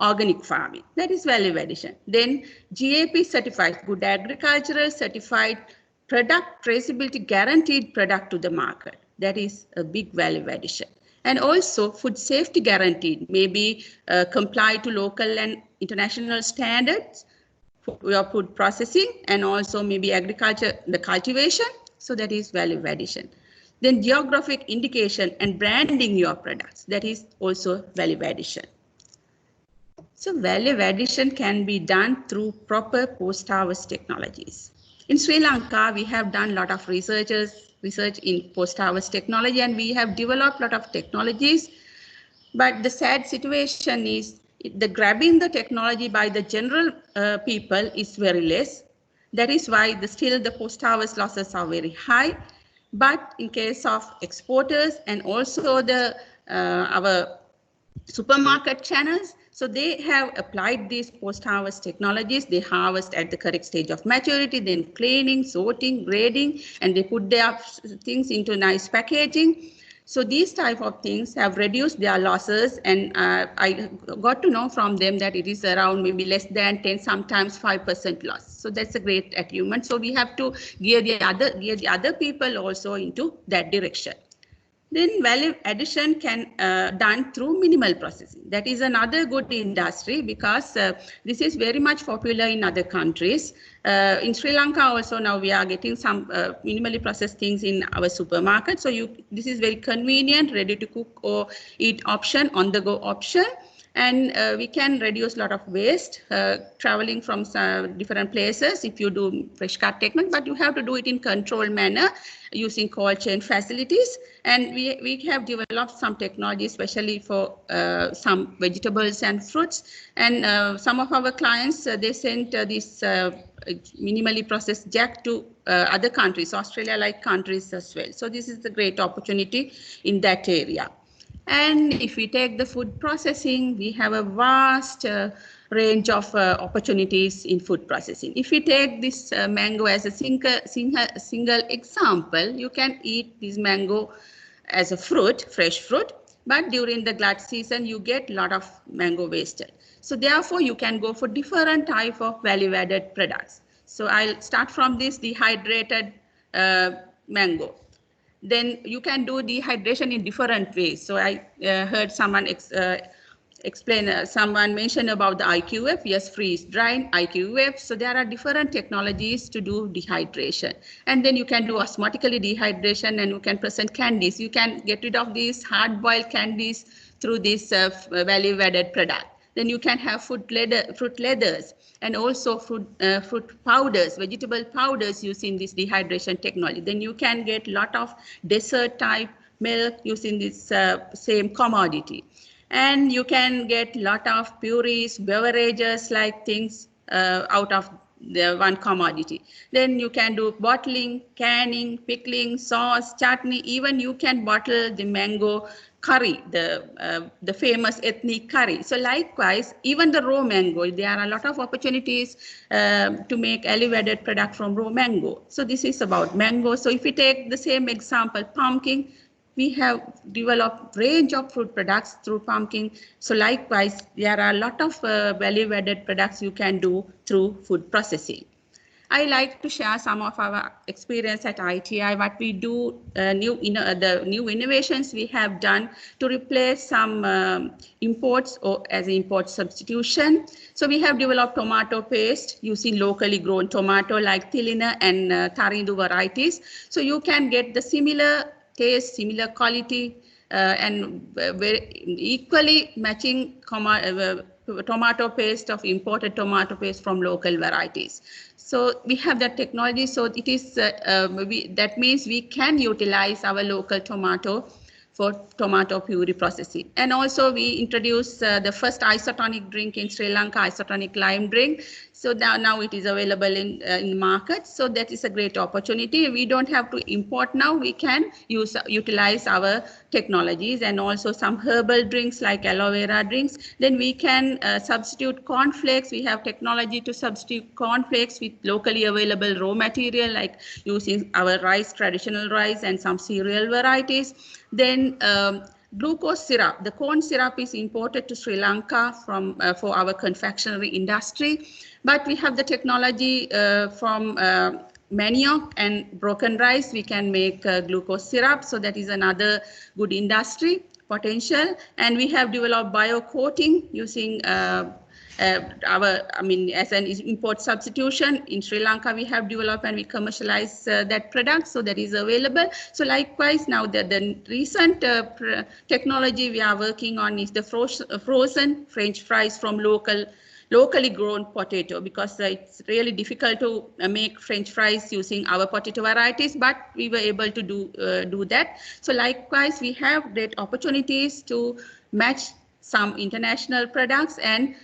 organic farming. That is value addition. Then GAP certified, good agricultural certified product traceability, guaranteed product to the market. That is a big value addition. And also food safety guaranteed, maybe comply to local and international standards for your food processing, and also maybe agriculture, the cultivation. So that is value addition. Then geographic indication and branding your products. That is also value addition. So value addition can be done through proper post-harvest technologies. In Sri Lanka, we have done a lot of research in post-harvest technology, and we have developed a lot of technologies. But the sad situation is the grabbing the technology by the general people is very less. That is why still the post-harvest losses are very high. But in case of exporters and also our supermarket channels, so they have applied these post-harvest technologies. They harvest at the correct stage of maturity, then cleaning, sorting, grading, and they put their things into nice packaging. So these type of things have reduced their losses, and I got to know from them that it is around maybe less than 10, sometimes 5% loss. So that's a great achievement. So we have to gear the other people also into that direction. Then value addition can done through minimal processing. That is another good industry, because this is very much popular in other countries. In Sri Lanka also now we are getting some minimally processed things in our supermarket. So this is very convenient, ready to cook or eat option, on the go option. And we can reduce a lot of waste traveling from different places if you do fresh cut technique, but you have to do it in controlled manner using cold chain facilities. And we have developed some technology, especially for some vegetables and fruits. And some of our clients, they sent this minimally processed jack to other countries, Australia-like countries as well. So this is a great opportunity in that area. And if we take the food processing, we have a vast range of opportunities in food processing. If we take this mango as a single example, you can eat this mango as a fruit, fresh fruit, but during the glut season, you get a lot of mango wasted. So therefore, you can go for different type of value-added products. So I'll start from this dehydrated mango. Then you can do dehydration in different ways. So I heard someone explain, someone mentioned about the IQF, yes, freeze drying, IQF. So there are different technologies to do dehydration. And then you can do osmotically dehydration, and you can present candies. You can get rid of these hard-boiled candies through this value-added product. Then you can have fruit leathers, and also fruit powders, vegetable powders using this dehydration technology. Then you can get a lot of dessert type milk using this same commodity. And you can get a lot of purees, beverages like things out of the one commodity. Then you can do bottling, canning, pickling, sauce, chutney. Even you can bottle the mango curry, the famous ethnic curry. So likewise, even the raw mango, there are a lot of opportunities to make elevated product from raw mango. So this is about mango. So if we take the same example, pumpkin, we have developed range of fruit products through pumpkin. So likewise, there are a lot of value-added products you can do through food processing. I like to share some of our experience at ITI, what we do, the new innovations we have done to replace some imports or as import substitution. So we have developed tomato paste using locally grown tomato like Tilina and Tarindu varieties. So you can get the similar taste, similar quality, and very equally matching tomato paste of imported tomato paste from local varieties. So we have that technology. So it is that means we can utilize our local tomato for tomato puree processing. And also we introduced the first isotonic drink in Sri Lanka, isotonic lime drink. So now it is available in market. So that is a great opportunity. We don't have to import now. We can utilize our technologies, and also some herbal drinks like aloe vera drinks. Then we can substitute cornflakes. We have technology to substitute cornflakes with locally available raw material, like using our rice, traditional rice, and some cereal varieties. Then glucose syrup. The corn syrup is imported to Sri Lanka for our confectionery industry, but we have the technology from manioc and broken rice. We can make glucose syrup, so that is another good industry potential. And we have developed bio-coating using as an import substitution. In Sri Lanka, we have developed and we commercialize that product, so that is available. So likewise, now the recent technology we are working on is the frozen French fries from locally grown potato, because it's really difficult to make French fries using our potato varieties, but we were able to do that. So likewise, we have great opportunities to match some international products and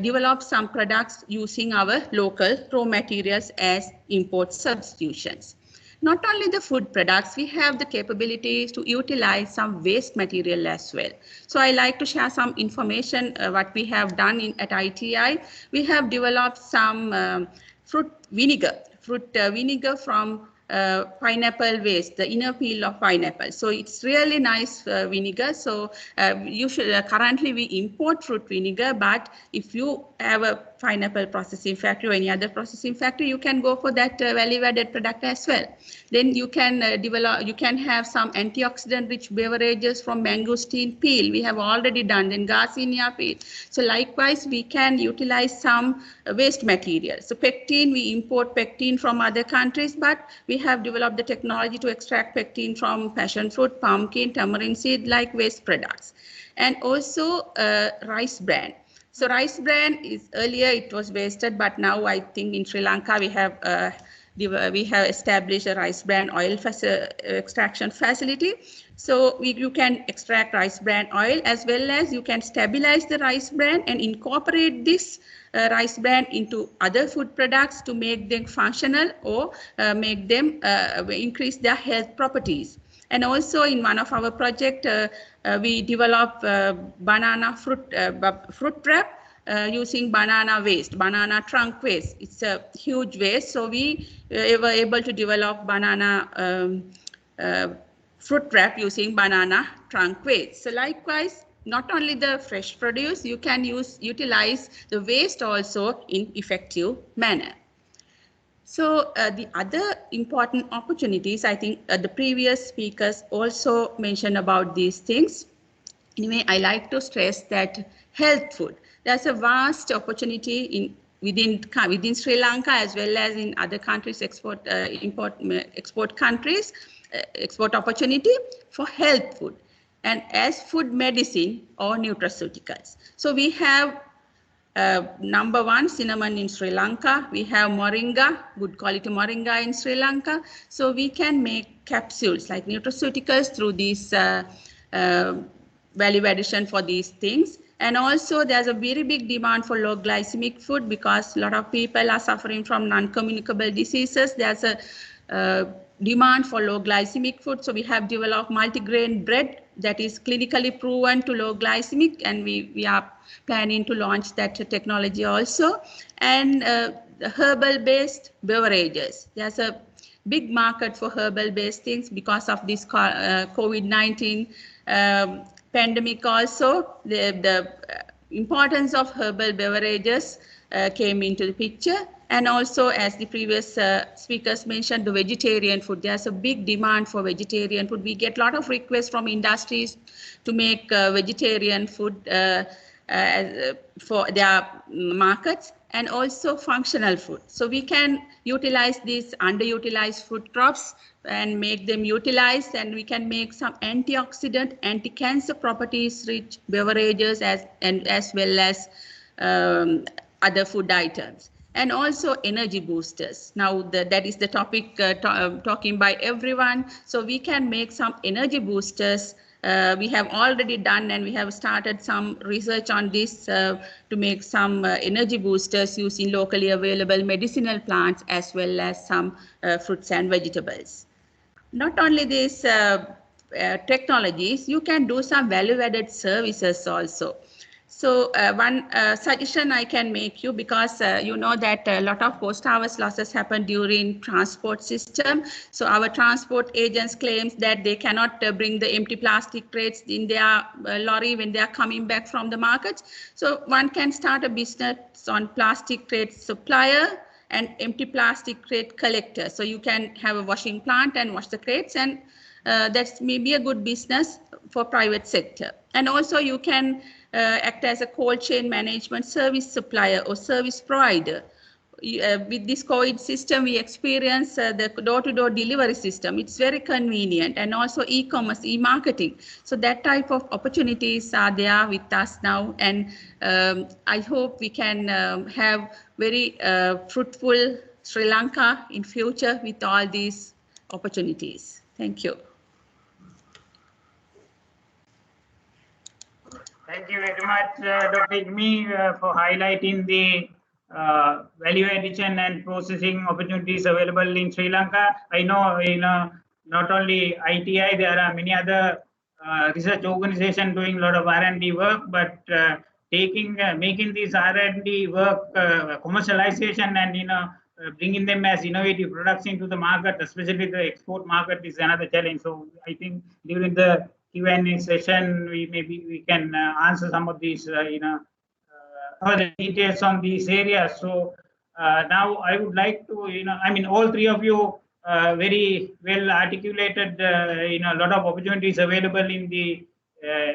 develop some products using our local raw materials as import substitutions. Not only the food products, we have the capabilities to utilize some waste material as well. So I like to share some information what we have done at ITI. We have developed some fruit vinegar from pineapple waste, the inner peel of pineapple. So it's really nice vinegar. So currently we import fruit vinegar, but if you have a pineapple processing factory or any other processing factory, you can go for that value-added product as well. Then you can you can have some antioxidant-rich beverages from mangosteen peel. We have already done, then garcinia peel. So likewise, we can utilize some waste material. So pectin, we import pectin from other countries, but we have developed the technology to extract pectin from passion fruit, pumpkin, tamarind seed, like waste products. And also rice bran. So rice bran is, earlier it was wasted, but now I think in Sri Lanka we have established a rice bran oil extraction facility. So you can extract rice bran oil, as well as you can stabilize the rice bran and incorporate this rice bran into other food products to make them functional or make them increase their health properties. And also in one of our projects, we developed banana fruit wrap using banana waste, banana trunk waste. It's a huge waste. So we were able to develop banana fruit wrap using banana trunk waste. So likewise, not only the fresh produce, you can utilize the waste also in effective manner. So the other important opportunities, I think the previous speakers also mentioned about these things. Anyway, I like to stress that health food, there's a vast opportunity within Sri Lanka, as well as in other countries, export countries, export opportunity for health food, and as food medicine or nutraceuticals. So we have number one, cinnamon in Sri Lanka. We have moringa, good quality moringa in Sri Lanka. So we can make capsules like nutraceuticals through these value addition for these things. And also there's a very big demand for low glycemic food, because a lot of people are suffering from non-communicable diseases. There's a demand for low glycemic food. So we have developed multigrain bread that is clinically proven to low glycemic, and we are planning to launch that technology also. And the herbal-based beverages. There's a big market for herbal-based things because of this COVID-19 pandemic also. The importance of herbal beverages came into the picture. And also, as the previous speakers mentioned, the vegetarian food. There's a big demand for vegetarian food. We get a lot of requests from industries to make vegetarian food for their markets, and also functional food. So we can utilize these underutilized food crops and make them utilized, and we can make some antioxidant, anti-cancer properties rich beverages as well as other food items. And also energy boosters. Now that is the topic talking by everyone. So we can make some energy boosters we have already done, and we have started some research on this to make some energy boosters using locally available medicinal plants as well as some fruits and vegetables. Not only these technologies, you can do some value-added services also. So one suggestion I can make you, because you know that a lot of post-harvest losses happen during transport system. So our transport agents claims that they cannot bring the empty plastic crates in their lorry when they are coming back from the markets. So one can start a business on plastic crate supplier and empty plastic crate collector. So you can have a washing plant and wash the crates, and that's maybe a good business for private sector. And also you can act as a cold chain management service supplier or service provider. With this COVID system, we experience the door-to-door delivery system. It's very convenient, and also e-commerce, e-marketing. So that type of opportunities are there with us now, and I hope we can have very fruitful Sri Lanka in future with all these opportunities. Thank you. Thank you very much, Dr. Igmi, for highlighting the value addition and processing opportunities available in Sri Lanka. I know, not only ITI, there are many other research organizations doing a lot of R&D work, but making this R&D work commercialization and bringing them as innovative products into the market, especially the export market, is another challenge. So I think during the Q&A session, we can answer some of these further details on these areas. So now I would like to all three of you very well articulated a lot of opportunities available in the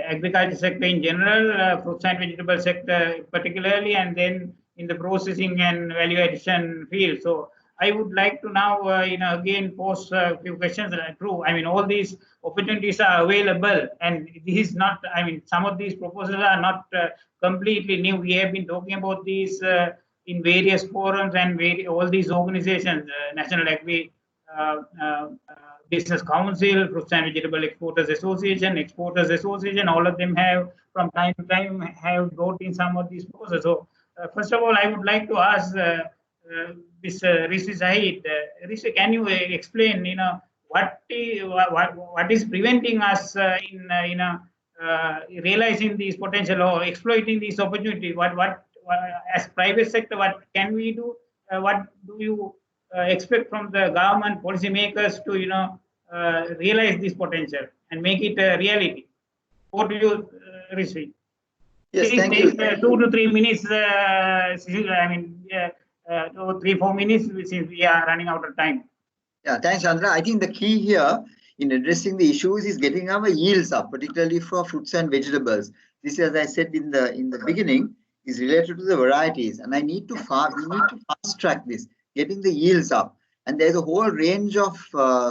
agriculture sector in general, fruits and vegetable sector particularly, and then in the processing and value addition field. So I would like to now, again pose a few questions. True, all these opportunities are available, and this is not, some of these proposals are not completely new. We have been talking about these in various forums and all these organizations, National Agri Business Council, Fruits and Vegetable Exporters Association, all of them have from time to time have brought in some of these proposals. So first of all, I would like to ask this Rishi Zahid. Rishi, can you explain, what is preventing us in realizing these potential or exploiting these opportunities? What as private sector, what can we do? What do you expect from the government policymakers to realize this potential and make it a reality? What do you, Rishi? Yes, Please thank take you. 2 to 3 minutes. 3-4 minutes, since we are running out of time. Yeah, thanks, Chandra. I think the key here in addressing the issues is getting our yields up, particularly for fruits and vegetables. This, as I said in the beginning, is related to the varieties, and we need to fast track this, getting the yields up. And there's a whole range of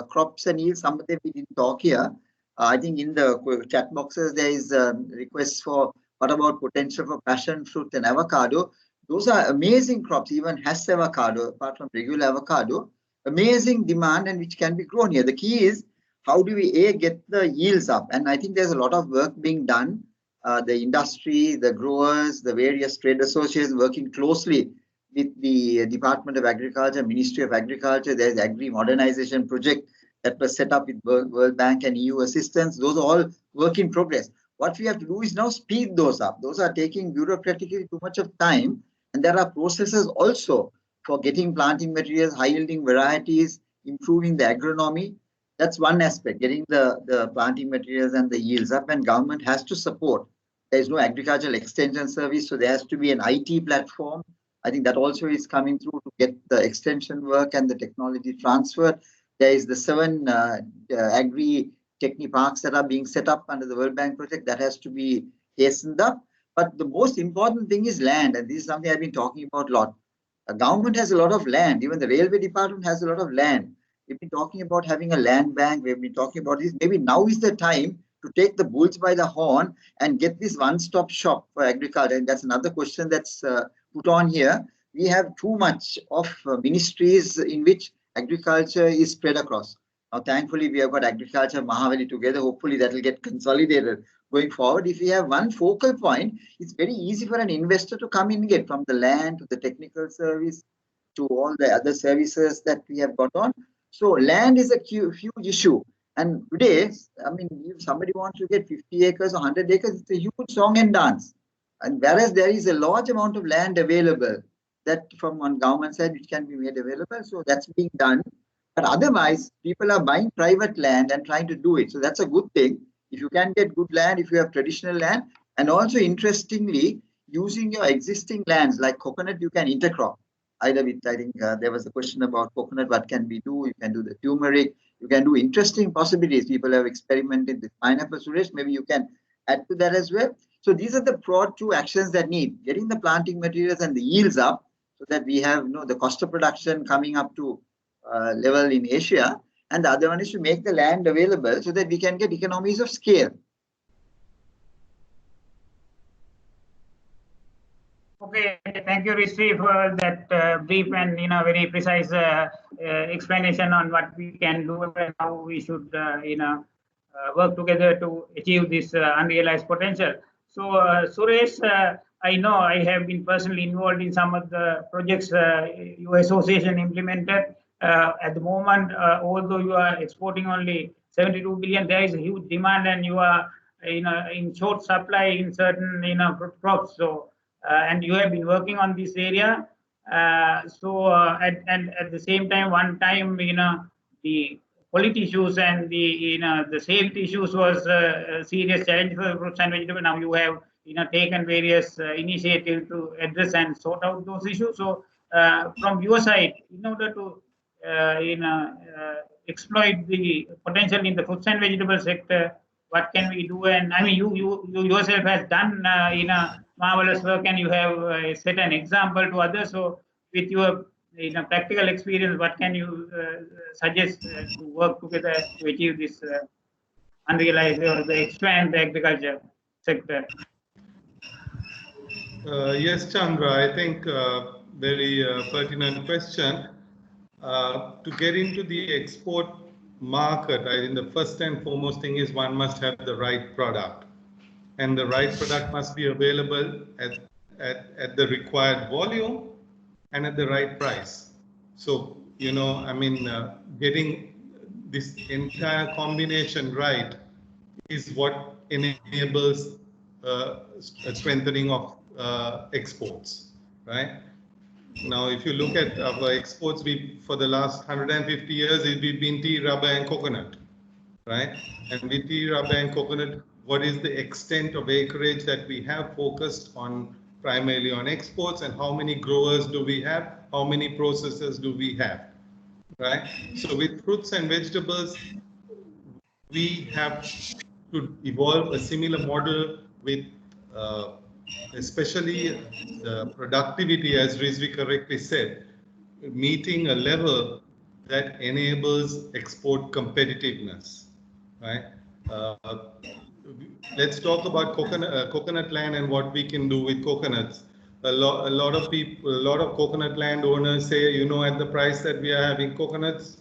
crops and yields. Some of them we didn't talk here. I think in the chat boxes there is requests for what about potential for passion fruit and avocado. Those are amazing crops, even Hass avocado, apart from regular avocado, amazing demand and which can be grown here. The key is how do we get the yields up? And I think there's a lot of work being done. The industry, the growers, the various trade associations working closely with the Department of Agriculture, Ministry of Agriculture. There's Agri Modernization Project that was set up with World Bank and EU assistance. Those are all work in progress. What we have to do is now speed those up. Those are taking bureaucratically too much of time. And there are processes also for getting planting materials, high yielding varieties, improving the agronomy. That's one aspect, getting the planting materials and the yields up, and government has to support. There is no agricultural extension service, so there has to be an IT platform. I think that also is coming through to get the extension work and the technology transfer. There is the 7 agri techni parks that are being set up under the World Bank project that has to be hastened up. But the most important thing is land, and this is something I've been talking about a lot. The government has a lot of land. Even the railway department has a lot of land. We've been talking about having a land bank. We've been talking about this. Maybe now is the time to take the bulls by the horn and get this one-stop shop for agriculture. And that's another question that's put on here. We have too much of ministries in which agriculture is spread across. Now, thankfully, we have got agriculture, Mahavali together. Hopefully, that will get consolidated going forward. If we have one focal point, it's very easy for an investor to come in and get from the land to the technical service to all the other services that we have got on. So, land is a huge issue. And today, I mean, if somebody wants to get 50 acres or 100 acres, it's a huge song and dance. And whereas there is a large amount of land available that from one government side, which can be made available. So that's being done. But otherwise, people are buying private land and trying to do it. So that's a good thing. If you can get good land, if you have traditional land, and also interestingly, using your existing lands like coconut, you can intercrop. Either with, I think there was a question about coconut, what can we do? You can do the turmeric, you can do interesting possibilities. People have experimented with pineapple, Suresh, maybe you can add to that as well. So these are the broad two actions that need getting the planting materials and the yields up so that we have the cost of production coming up to level in Asia. And the other one is to make the land available so that we can get economies of scale. Okay, thank you, Rishi, for that brief and very precise explanation on what we can do and how we should work together to achieve this unrealized potential. So, Suresh, I know I have been personally involved in some of the projects your association implemented. At the moment, although you are exporting only 72 billion, there is a huge demand, and you are in short supply in certain crops. So, and you have been working on this area. At the same time, one time, the quality issues and the safety issues was a serious challenge for fruits and vegetables. Now you have taken various initiatives to address and sort out those issues. So from your side, in order to exploit the potential in the fruits and vegetable sector, what can we do? And I mean, you yourself has done marvelous work, and you have set an example to others. So with your practical experience, what can you suggest to work together to achieve this unrealized or the expand the agriculture sector? Yes, Chandra, I think very pertinent question. To get into the export market, I think the first and foremost thing is one must have the right product. And the right product must be available at the required volume and at the right price. So, I mean, getting this entire combination right is what enables a strengthening of exports, right? Now, if you look at our exports, for the last 150 years, we've been tea, rubber, and coconut, right? And with tea, rubber, and coconut, what is the extent of acreage that we have focused on primarily on exports, and how many growers do we have? How many processors do we have, right? So with fruits and vegetables, we have to evolve a similar model with especially the productivity, as Rizvi correctly said, meeting a level that enables export competitiveness, right? Let's talk about coconut land and what we can do with coconuts. A lot of people, a lot of coconut land owners say, at the price that we are having coconuts,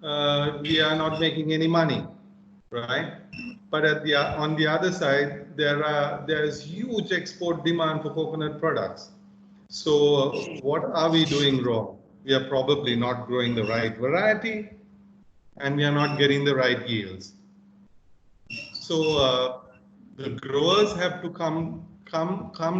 we are not making any money, right? But on the other side, there is huge export demand for coconut products. So what are we doing wrong? We are probably not growing the right variety, and we are not getting the right yields. So the growers have to come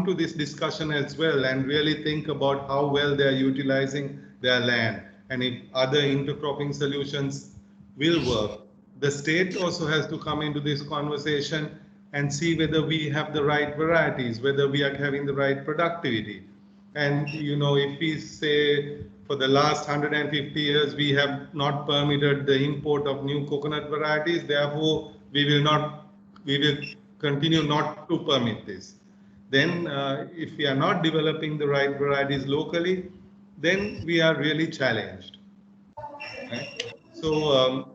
to this discussion as well and really think about how well they are utilizing their land, and if other intercropping solutions will work. The state also has to come into this conversation and see whether we have the right varieties, whether we are having the right productivity. And if we say for the last 150 years we have not permitted the import of new coconut varieties, therefore we will continue not to permit this. Then if we are not developing the right varieties locally, then we are really challenged. Right? So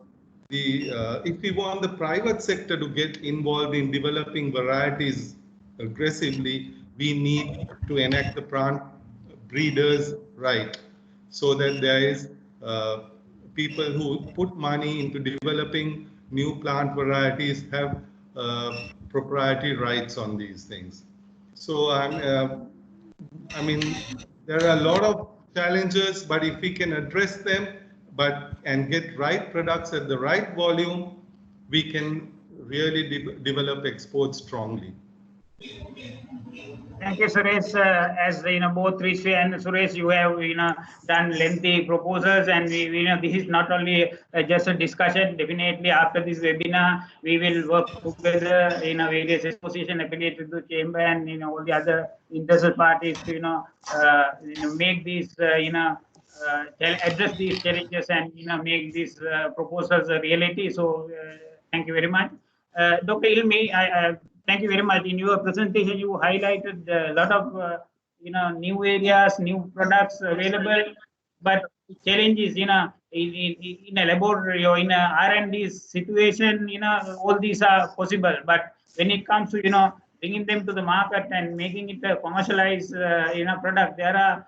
if we want the private sector to get involved in developing varieties aggressively, we need to enact the plant breeders' right, so that there is people who put money into developing new plant varieties have proprietary rights on these things. So I mean, there are a lot of challenges, but if we can address them, and get right products at the right volume, we can really develop exports strongly. Thank you, Suresh. As both Rishi and Suresh, you have done lengthy proposals, and we this is not only just a discussion. Definitely, after this webinar, we will work together in various association affiliated to chamber and all the other interested parties to make these address these challenges and make these proposals a reality. So thank you very much, Dr. Ilmi. Thank you very much. In your presentation, you highlighted a lot of new areas, new products available, but the challenge is in a laboratory or in a R&D situation, all these are possible. But when it comes to bringing them to the market and making it a commercialized product, there are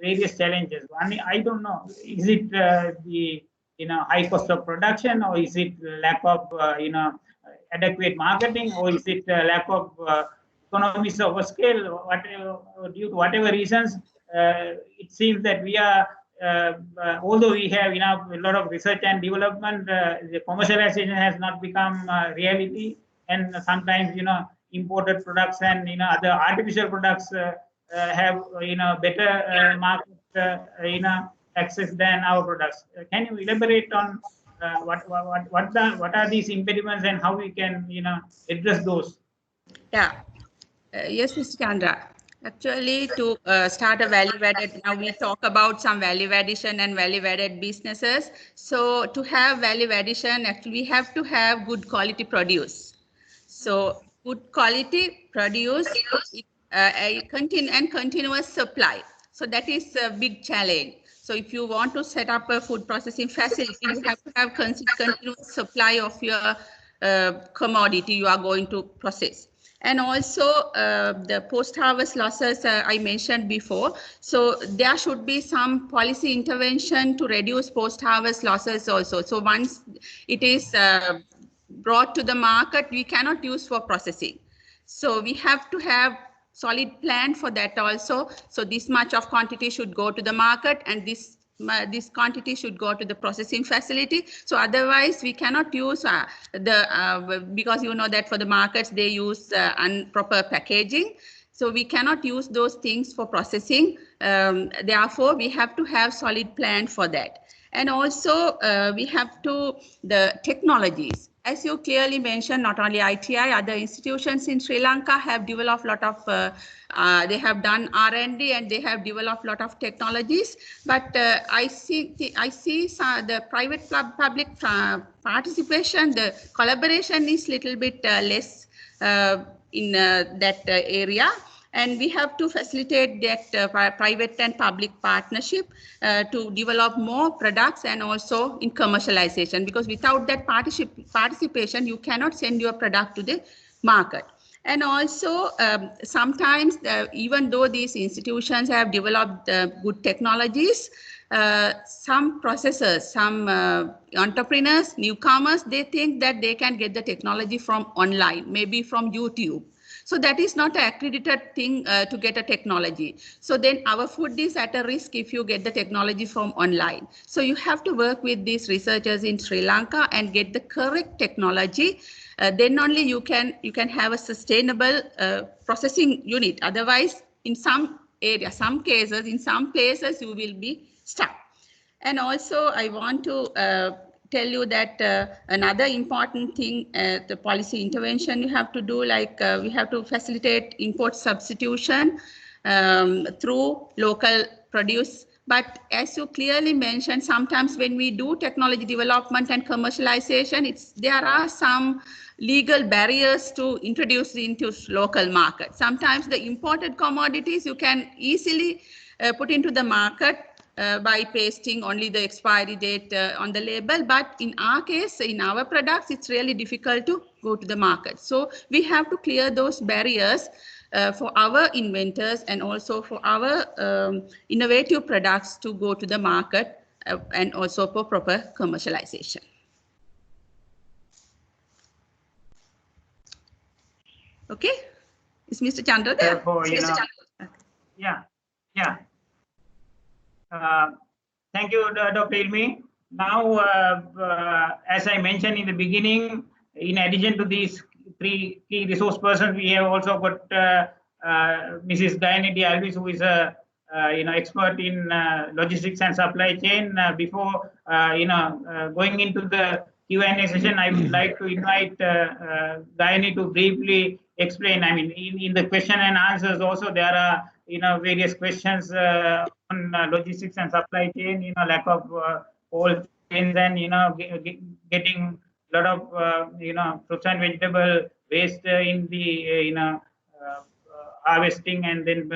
various challenges. I don't know, is it the high cost of production, or is it lack of adequate marketing, or is it lack of economies of scale? Due to whatever reasons, it seems that we are, although we have a lot of research and development, the commercialization has not become reality, and sometimes imported products and other artificial products have better market access than our products. Can you elaborate on what are these impediments and how we can address those? Yeah. Yes, Mr. Chandra. Actually, to start a value-added, now we talk about some value addition and value-added businesses. So to have value addition, actually, we have to have good quality produce. So good quality produce, a continuous supply. So that is a big challenge. So if you want to set up a food processing facility, you have to have continuous supply of your commodity you are going to process. And also the post-harvest losses I mentioned before. So there should be some policy intervention to reduce post-harvest losses also. So once it is brought to the market, we cannot use for processing. So we have to have solid plan for that also. So this much of quantity should go to the market, and this quantity should go to the processing facility. So otherwise we cannot use because you know that for the markets they use improper packaging. So we cannot use those things for processing. Therefore, we have to have solid plan for that. And also we have to, the technologies. As you clearly mentioned, not only ITI, other institutions in Sri Lanka have developed a lot of, they have done R&D and they have developed a lot of technologies. But I see the private-public participation, the collaboration is little bit less in that area. And we have to facilitate that private and public partnership to develop more products and also in commercialization, because without that participation, you cannot send your product to the market. And also sometimes even though these institutions have developed good technologies, some processors, some entrepreneurs, newcomers, they think that they can get the technology from online, maybe from YouTube. So that is not an accredited thing to get a technology. So then our food is at a risk if you get the technology from online. So you have to work with these researchers in Sri Lanka and get the correct technology. Then only you can have a sustainable processing unit. Otherwise, in some areas, some cases, in some places, you will be stuck. And also, I want to tell you that another important thing, the policy intervention you have to do, like we have to facilitate import substitution through local produce. But as you clearly mentioned, sometimes when we do technology development and commercialization, there are some legal barriers to introduce into local market. Sometimes the imported commodities you can easily put into the market by pasting only the expiry date on the label. But in our case, in our products, it's really difficult to go to the market. So we have to clear those barriers for our inventors and also for our innovative products to go to the market and also for proper commercialization. Okay, is Mr. Chandra there? Therefore, yeah. Thank you, Dr. Ilmi. Now, as I mentioned in the beginning, in addition to these 3 key resource persons, we have also got Mrs. Diane Alvis, who is a expert in logistics and supply chain. Before going into the Q&A session, I would like to invite Diane to briefly explain. I mean, in the question and answers also there are various questions on logistics and supply chain. Lack of cold chains and getting a lot of fruits and vegetable waste in the harvesting and then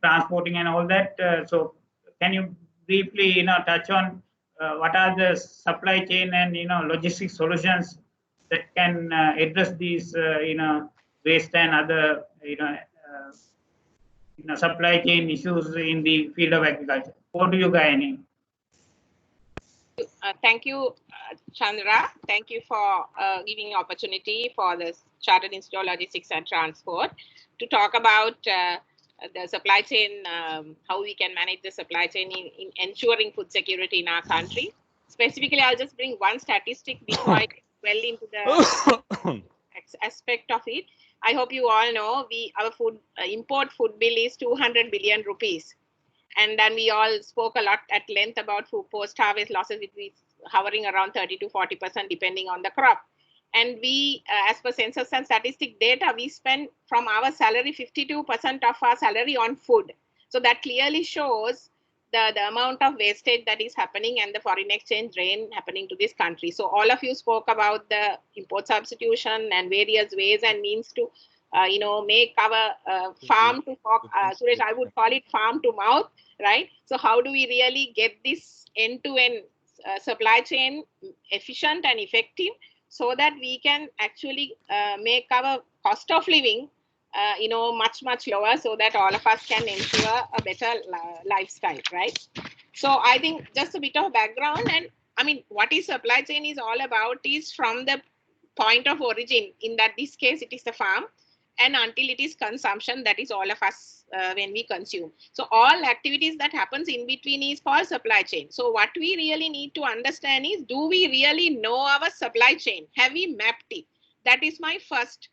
transporting and all that. So can you briefly touch on what are the supply chain and logistics solutions that can address these waste and other supply chain issues in the field of agriculture? Over to you, Gayani. Thank you, Chandra. Thank you for giving the opportunity for the Chartered Institute of Logistics and Transport to talk about the supply chain, how we can manage the supply chain in ensuring food security in our country. Specifically, I'll just bring one statistic before I well into the aspect of it. I hope you all know our food import food bill is 200 billion rupees. And then we all spoke a lot at length about food post-harvest losses, which is hovering around 30 to 40% depending on the crop. And we, as per census and statistic data, we spend from our salary 52% of our salary on food. So that clearly shows the amount of wastage that is happening and the foreign exchange drain happening to this country. So all of you spoke about the import substitution and various ways and means to make our farm to fork. Suresh, I would call it farm to mouth, right? So how do we really get this end-to-end supply chain efficient and effective so that we can actually make our cost of living much lower, so that all of us can ensure a better lifestyle, right? So I think just a bit of background, and I mean, what is supply chain is all about is from the point of origin, in that this case it is the farm, and until it is consumption, that is all of us when we consume. So all activities that happens in between is called supply chain. So what we really need to understand is, do we really know our supply chain? Have we mapped it? That is my first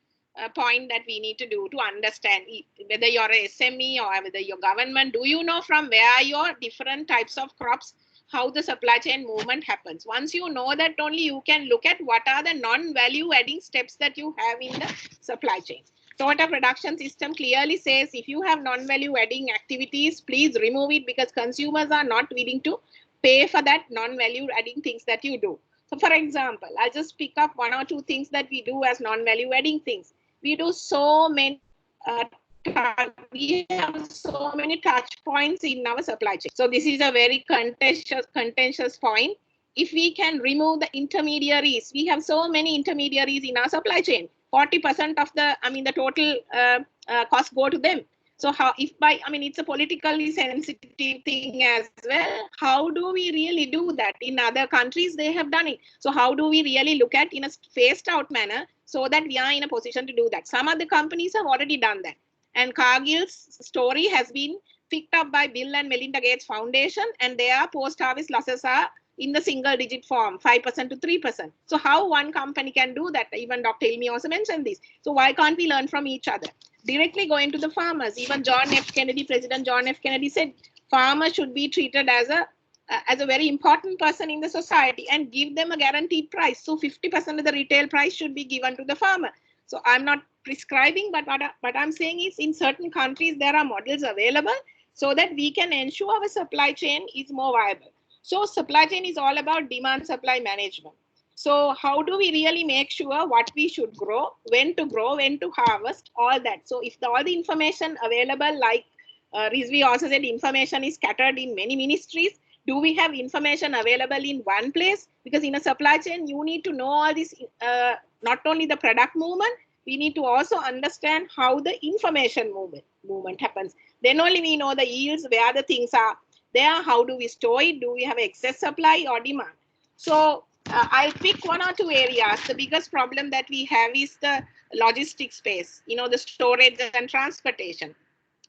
point that we need to do to understand whether you're a SME or whether you're government. Do you know from where your different types of crops, how the supply chain movement happens? Once you know that, only you can look at what are the non-value adding steps that you have in the supply chain. Total production system clearly says if you have non-value adding activities, please remove it, because consumers are not willing to pay for that non-value adding things that you do. So for example, I'll just pick up 1 or 2 things that we do as non-value adding things. We do so many, we have so many touch points in our supply chain. So this is a very contentious point. If we can remove the intermediaries, we have so many intermediaries in our supply chain. 40% of the total costs go to them. So how, if by, it's a politically sensitive thing as well. How do we really do that? In other countries, they have done it. So how do we really look at in a phased out manner so that we are in a position to do that? Some other companies have already done that. And Cargill's story has been picked up by Bill and Melinda Gates Foundation, and their post-harvest losses are in the single digit form, 5% to 3%. So how one company can do that? Even Dr. Ilmi also mentioned this. So why can't we learn from each other? Directly going to the farmers. Even President John F. Kennedy said farmers should be treated as a very important person in the society and give them a guaranteed price. So 50% of the retail price should be given to the farmer. So I'm not prescribing, but what I'm saying is, in certain countries there are models available so that we can ensure our supply chain is more viable. So supply chain is all about demand supply management. So how do we really make sure what we should grow, when to harvest, all that. So if all the information available, like Rizvi also said, information is scattered in many ministries. Do we have information available in one place? Because in a supply chain, you need to know all this, not only the product movement, we need to also understand how the information movement happens. Then only we know the yields, where the things are there? How do we store it? Do we have excess supply or demand? So I'll pick one or two areas. The biggest problem that we have is the logistics space, the storage and transportation.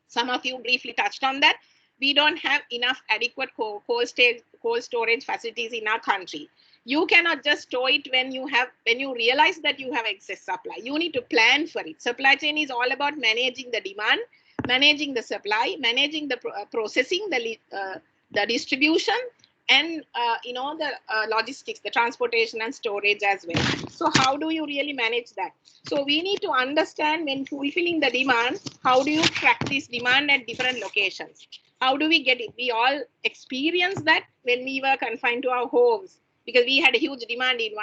Some of you briefly touched on that. We don't have enough adequate cold storage facilities in our country. You cannot just store it when you realize that you have excess supply. You need to plan for it. Supply chain is all about managing the demand, managing the supply, managing the processing, the distribution, and the logistics, the transportation and storage as well. So how do you really manage that? So we need to understand, when fulfilling the demand, how do you track this demand at different locations? How do we get it? We all experienced that when we were confined to our homes, because we had a huge demand in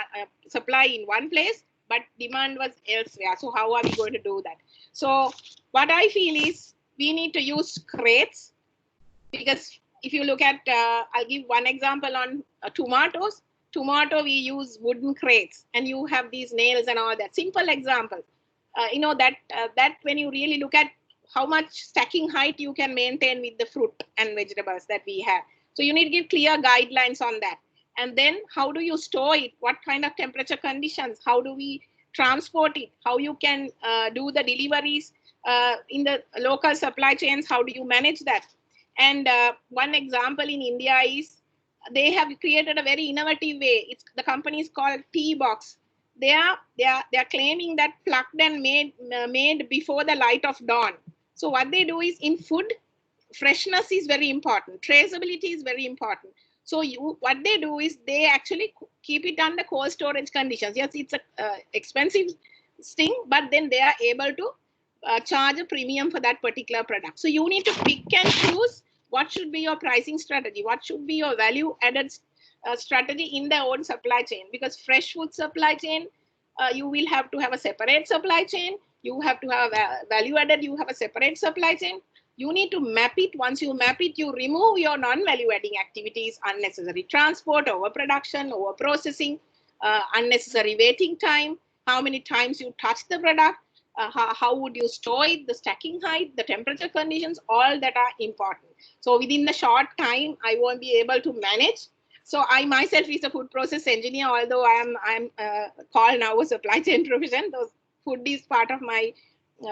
supply in one place, but demand was elsewhere. So how are we going to do that? So what I feel is we need to use crates, because if you look at, I'll give one example on tomatoes. Tomato, we use wooden crates, and you have these nails and all that. Simple example. That when you really look at how much stacking height you can maintain with the fruit and vegetables that we have. So you need to give clear guidelines on that. And then how do you store it? What kind of temperature conditions? How do we transport it? How you can do the deliveries in the local supply chains? How do you manage that? And one example in India is they have created a very innovative way. The company is called Tea Box. They are claiming that plucked and made before the light of dawn. So what they do is, in food, freshness is very important. Traceability is very important. So what they do is they actually keep it under cold storage conditions. Yes, it's a expensive thing, but then they are able to charge a premium for that particular product. So you need to pick and choose what should be your pricing strategy, what should be your value added strategy in their own supply chain. Because fresh food supply chain, you will have to have a separate supply chain. You have to have a value added, you have a separate supply chain. You need to map it. Once you map it, you remove your non-value adding activities, unnecessary transport, overproduction, overprocessing, unnecessary waiting time, how many times you touch the product, how would you store it, the stacking height, the temperature conditions, all that are important. So within the short time, I won't be able to manage. So I myself is a food process engineer, although I'm called now a supply chain profession. Those food is part of my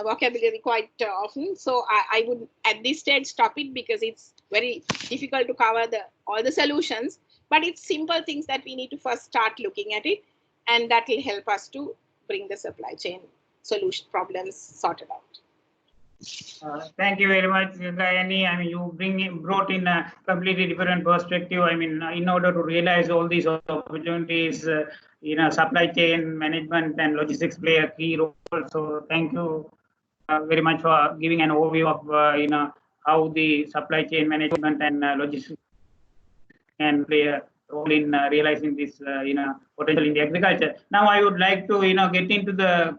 vocabulary quite often. So I would at this stage stop it, because it's very difficult to cover all the solutions. But it's simple things that we need to first start looking at it, and that will help us to bring the supply chain solution problems sorted out. Thank you very much, Gayani. I mean, you brought in a completely different perspective. I mean, in order to realize all these opportunities, supply chain management and logistics play a key role. So thank you very much for giving an overview of how the supply chain management and logistics can play a role in realizing this potential in the agriculture. Now I would like to get into the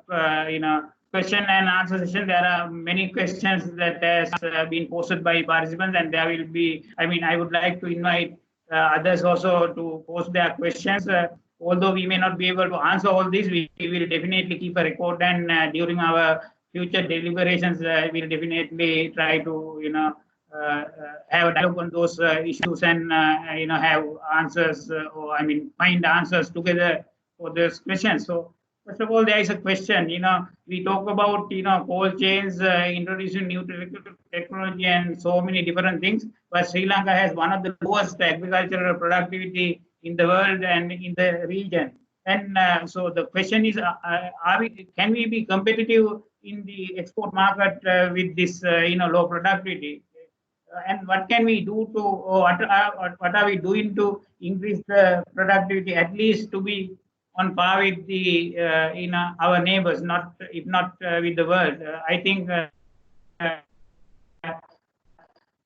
question and answer session. There are many questions that has been posted by participants, and there will be, I would like to invite others also to post their questions. Although we may not be able to answer all these, we will definitely keep a record, and during our future deliberations, we'll definitely try to have a dialogue on those issues, and have answers, find answers together for those questions. So first of all, there is a question. We talk about cold chains, introducing new technology and so many different things, but Sri Lanka has one of the lowest agricultural productivity in the world and in the region. And so the question is, can we be competitive in the export market with this low productivity? And what can we do to, or what are we doing to increase the productivity, at least to be on par with the our neighbors, if not with the world? I think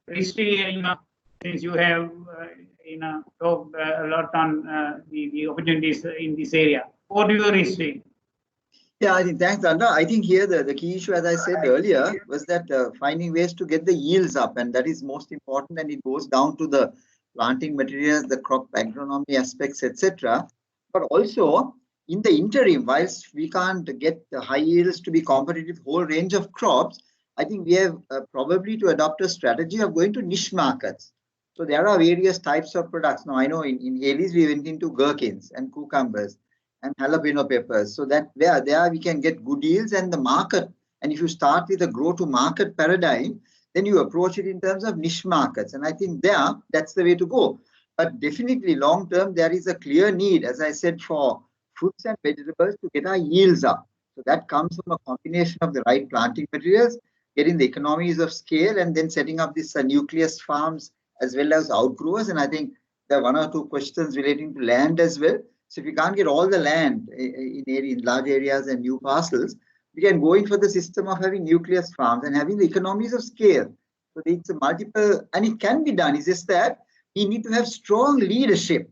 Sri, since you have talked a lot on the opportunities in this area. What do you Sri? Yeah, I think thanks, Anda. I think here the key issue, as I said earlier, was that finding ways to get the yields up, and that is most important. And it goes down to the planting materials, the crop agronomy aspects, etc. But also in the interim, whilst we can't get the high yields to be competitive, whole range of crops, I think we have probably to adopt a strategy of going to niche markets. So there are various types of products. Now I know in Hades we went into gherkins and cucumbers and jalapeno peppers. So that there we can get good deals and the market. And if you start with a grow to market paradigm, then you approach it in terms of niche markets. And I think that's the way to go. But definitely long term, there is a clear need, as I said, for fruits and vegetables to get our yields up. So that comes from a combination of the right planting materials, getting the economies of scale, and then setting up these nucleus farms as well as outgrowers. And I think there are one or two questions relating to land as well. So if you can't get all the land in large areas and new parcels, we can go in for the system of having nucleus farms and having the economies of scale. So it's a multiple, and it can be done. It's just that we need to have strong leadership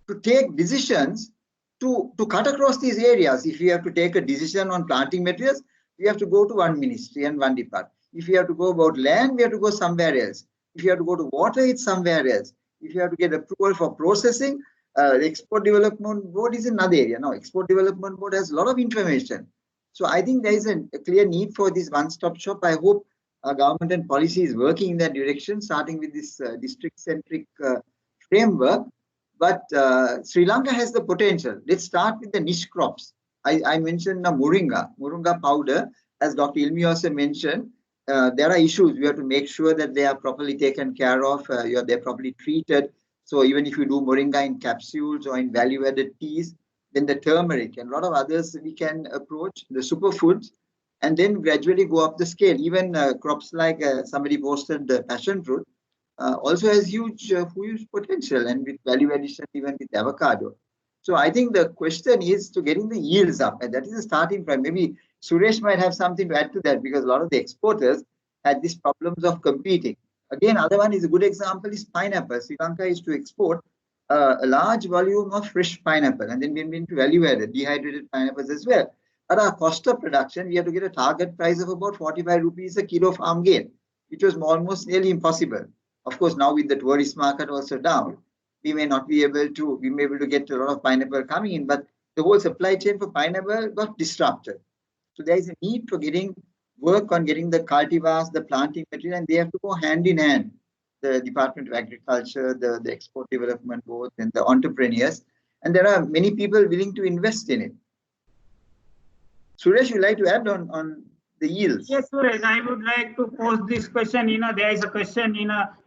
to take decisions to cut across these areas. If we have to take a decision on planting materials, we have to go to one ministry and one department. If we have to go about land, we have to go somewhere else. If you have to go to water, it's somewhere else. If you have to get approval for processing, the Export Development Board is another area. Now, Export Development Board has a lot of information. So I think there is a clear need for this one-stop shop. I hope government and policy is working in that direction, starting with this district-centric framework. But Sri Lanka has the potential. Let's start with the niche crops. I mentioned moringa powder, as Dr. Ilmi also mentioned. There are issues. We have to make sure that they are properly taken care of. They're properly treated. So even if you do moringa in capsules or in value-added teas, then the turmeric and a lot of others we can approach, the superfoods, and then gradually go up the scale. Even crops like somebody posted the passion fruit also has huge potential, and with value addition, even with avocado. So I think the question is to getting the yields up, and that is the starting point. Maybe Suresh might have something to add to that, because a lot of the exporters had these problems of competing. Again, other one is a good example is pineapple. Sri Lanka is to export a large volume of fresh pineapple, and then we went into value-added, dehydrated pineapples as well. At our cost of production, we have to get a target price of about 45 rupees a kilo farm gain, which was almost nearly impossible. Of course, now with the tourist market also down, we may not be able to, get a lot of pineapple coming in, but the whole supply chain for pineapple got disrupted. So there is a need for work on getting the cultivars, the planting material, and they have to go hand in hand. The Department of Agriculture, the Export Development Board, and the entrepreneurs. And there are many people willing to invest in it. Suresh, you'd like to add on the yields? Yes, Suresh, I would like to pose this question. There is a question,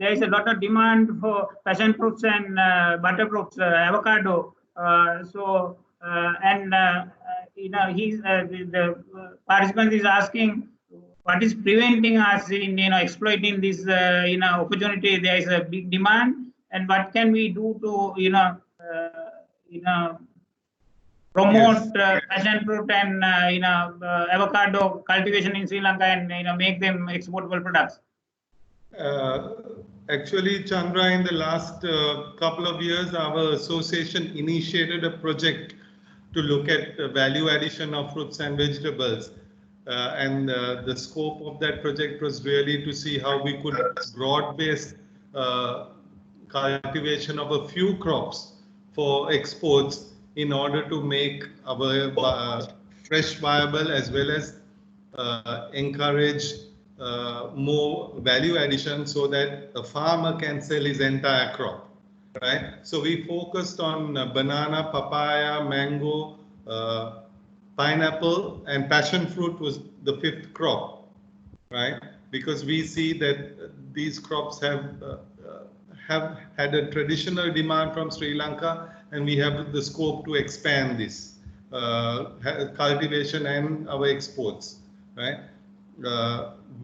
there is a lot of demand for passion fruits and butter fruits, avocado. The participant is asking, what is preventing us in exploiting this opportunity? There is a big demand, and what can we do to promote passion fruit and avocado cultivation in Sri Lanka and make them exportable products? Actually, Chandra, in the last couple of years, our association initiated a project to look at value addition of fruits and vegetables. And the scope of that project was really to see how we could broad-based cultivation of a few crops for exports in order to make our fresh viable, as well as encourage more value addition so that a farmer can sell his entire crop, right? So we focused on banana, papaya, mango, pineapple, and passion fruit was the fifth crop, right? Because we see that these crops have had a traditional demand from Sri Lanka, and we have the scope to expand this cultivation and our exports, right?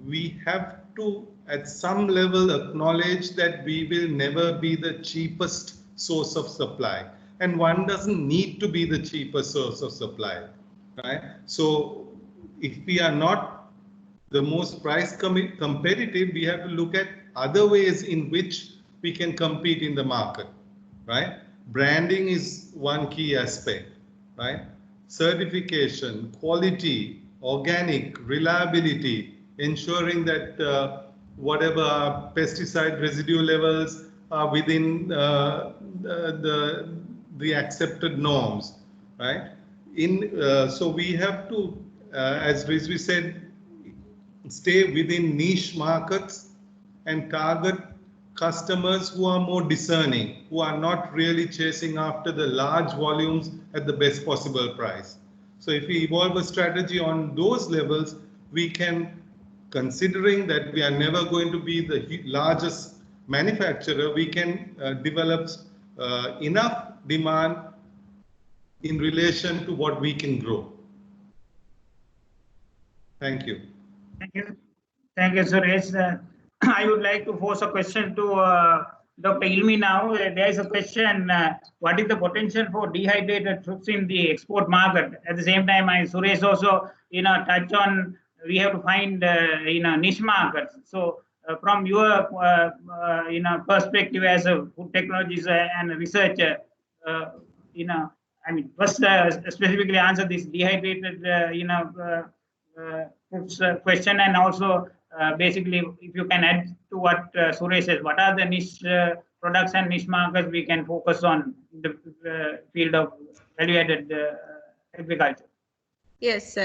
We have to, at some level, acknowledge that we will never be the cheapest source of supply, and one doesn't need to be the cheapest source of supply, right? So if we are not the most price competitive, we have to look at other ways in which we can compete in the market, right? Branding is one key aspect, right? Certification, quality, organic, reliability, ensuring that whatever pesticide residue levels are within the accepted norms, right? So we have to, as Rizvi said, stay within niche markets and target customers who are more discerning, who are not really chasing after the large volumes at the best possible price. So if we evolve a strategy on those levels, we can, considering that we are never going to be the largest manufacturer, we can develop enough demand in relation to what we can grow. Thank you. Thank you. Thank you, Suresh. I would like to pose a question to Dr. Ilmi now. There is a question, what is the potential for dehydrated fruits in the export market? At the same time, Suresh also, touch on, we have to find, niche markets. So from your, perspective as a food technologist and researcher, first specifically answer this dehydrated, fruits question, and also basically, if you can add to what Suresh says, what are the niche products and niche markets we can focus on in the field of value-added agriculture? Yes,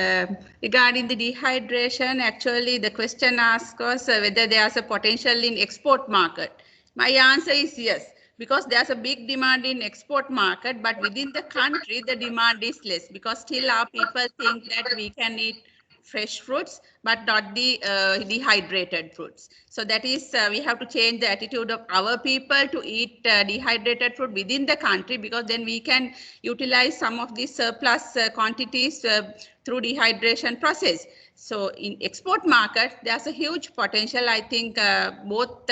regarding the dehydration, actually the question asks us whether there's a potential in export market. My answer is yes, because there's a big demand in export market, but within the country, the demand is less, because still our people think that we can eat fresh fruits, but not the dehydrated fruits. So that is, we have to change the attitude of our people to eat dehydrated fruit within the country, because then we can utilize some of the surplus quantities through dehydration process. So in export market, there's a huge potential. I think both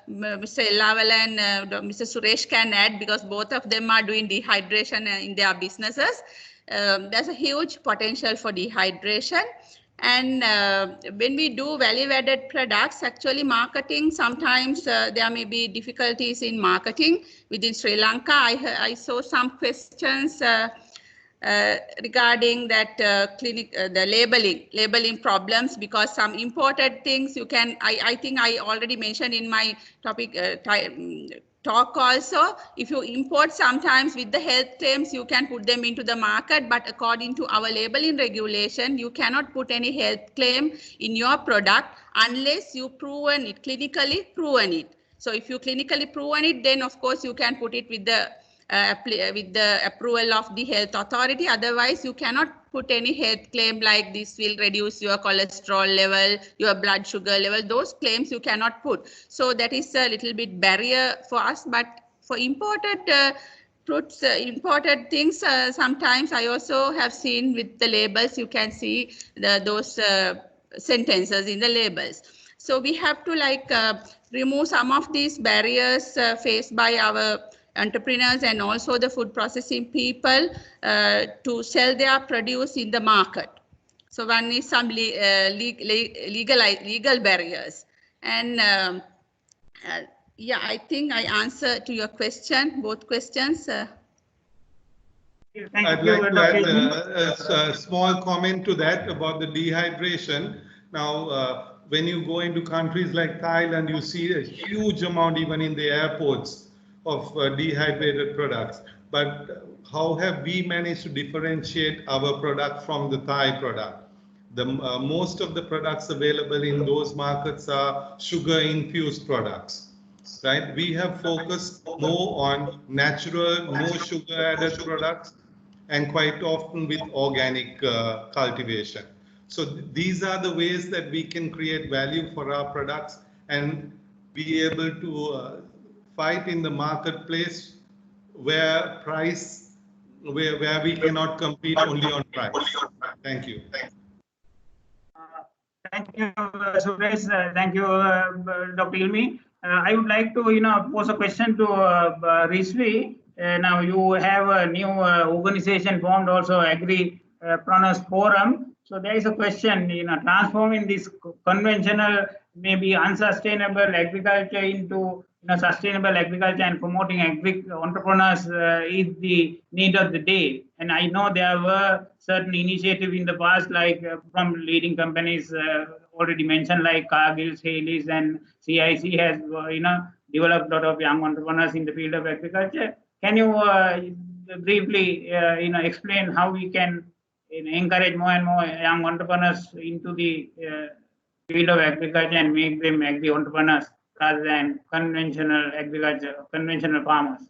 Mr. Ellawala and Mr. Suresh can add, because both of them are doing dehydration in their businesses. There's a huge potential for dehydration. And when we do value-added products, actually marketing, sometimes there may be difficulties in marketing within Sri Lanka. I saw some questions regarding that the labeling problems, because some imported things you can, I think I already mentioned in my topic talk also, if you import sometimes with the health claims, you can put them into the market, but according to our labeling regulation, you cannot put any health claim in your product unless you clinically proven it. So if you clinically proven it, then of course you can put it with the approval of the health authority. Otherwise, you cannot put any health claim like this will reduce your cholesterol level, your blood sugar level. Those claims you cannot put. So that is a little bit barrier for us. But for imported fruits, imported things, sometimes I also have seen with the labels, you can see those sentences in the labels. So we have to remove some of these barriers faced by our entrepreneurs and also the food processing people to sell their produce in the market. So one is some legal barriers. And yeah, I think I answered to your question, both questions. I'd like to add a small comment to that about the dehydration. Now, when you go into countries like Thailand, you see a huge amount even in the airports of dehydrated products. But how have we managed to differentiate our product from the Thai product? Most of the products available in those markets are sugar-infused products, right? We have focused more on natural, no sugar-added products, and quite often with organic cultivation. So these are the ways that we can create value for our products and be able to fight in the marketplace where we cannot compete only on price. Thank you. Thank you, Suresh. Thank you, Dr. Ilmi. I would like to, pose a question to Rizvi. Now you have a new organization formed, also Agri-Preneurs Forum. So there is a question, transforming this conventional, maybe unsustainable agriculture into sustainable agriculture and promoting entrepreneurs is the need of the day. And I know there were certain initiatives in the past, like from leading companies already mentioned, like Cargill, Haley's, and CIC has developed a lot of young entrepreneurs in the field of agriculture. Can you briefly explain how we can encourage more and more young entrepreneurs into the field of agriculture and make them agri entrepreneurs rather than conventional agriculture, conventional farmers?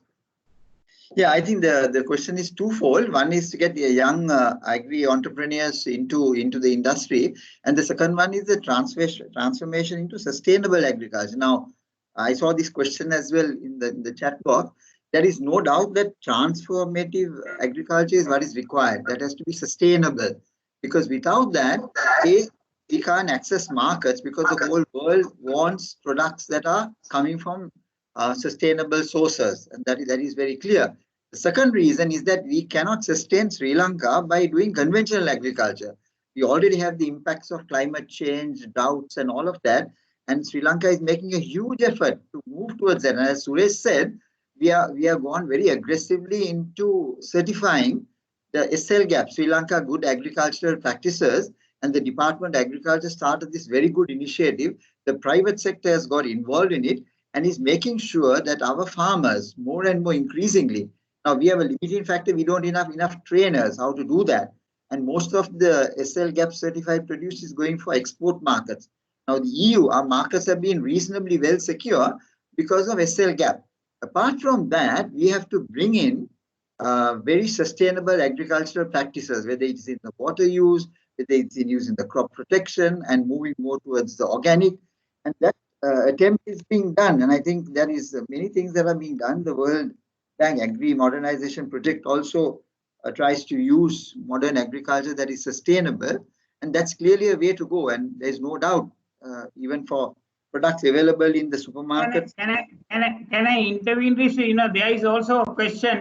Yeah, I think the question is twofold. One is to get the young agri entrepreneurs into the industry, and the second one is the transformation into sustainable agriculture. Now, I saw this question as well in the chat box. There is no doubt that transformative agriculture is what is required. That has to be sustainable, because without that, we can't access markets, because the whole world wants products that are coming from sustainable sources, and that is very clear. The second reason is that we cannot sustain Sri Lanka by doing conventional agriculture. We already have the impacts of climate change, droughts, and all of that, and Sri Lanka is making a huge effort to move towards that. And as Suresh said, we have gone very aggressively into certifying the SL gap, Sri Lanka Good Agricultural Practices, and the Department of Agriculture started this very good initiative. The private sector has got involved in it and is making sure that our farmers, more and more increasingly, now we have a limiting factor, we don't have enough trainers how to do that. And most of the SL gap certified produce is going for export markets. Now the EU, our markets have been reasonably well secure because of SL gap. Apart from that, we have to bring in very sustainable agricultural practices, whether it's in the water use, whether it's in using the crop protection, and moving more towards the organic. And that attempt is being done. And I think there is many things that are being done. The World Bank Agri Modernization Project also tries to use modern agriculture that is sustainable. And that's clearly a way to go. And there's no doubt, even for products available in the supermarket. Can I intervene this? There is also a question,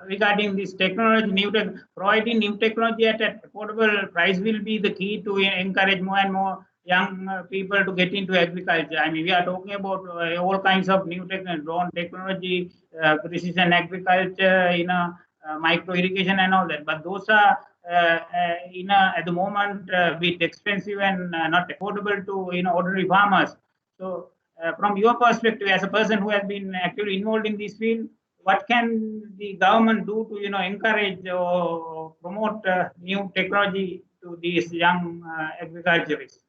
regarding this technology, providing new technology at an affordable price will be the key to encourage more and more young people to get into agriculture. I mean, we are talking about all kinds of new technology, drone technology, precision agriculture, micro irrigation and all that. But those are, at the moment, bit expensive and not affordable to ordinary farmers. So, from your perspective, as a person who has been actually involved in this field, what can the government do to encourage or promote new technology to these young agriculturists?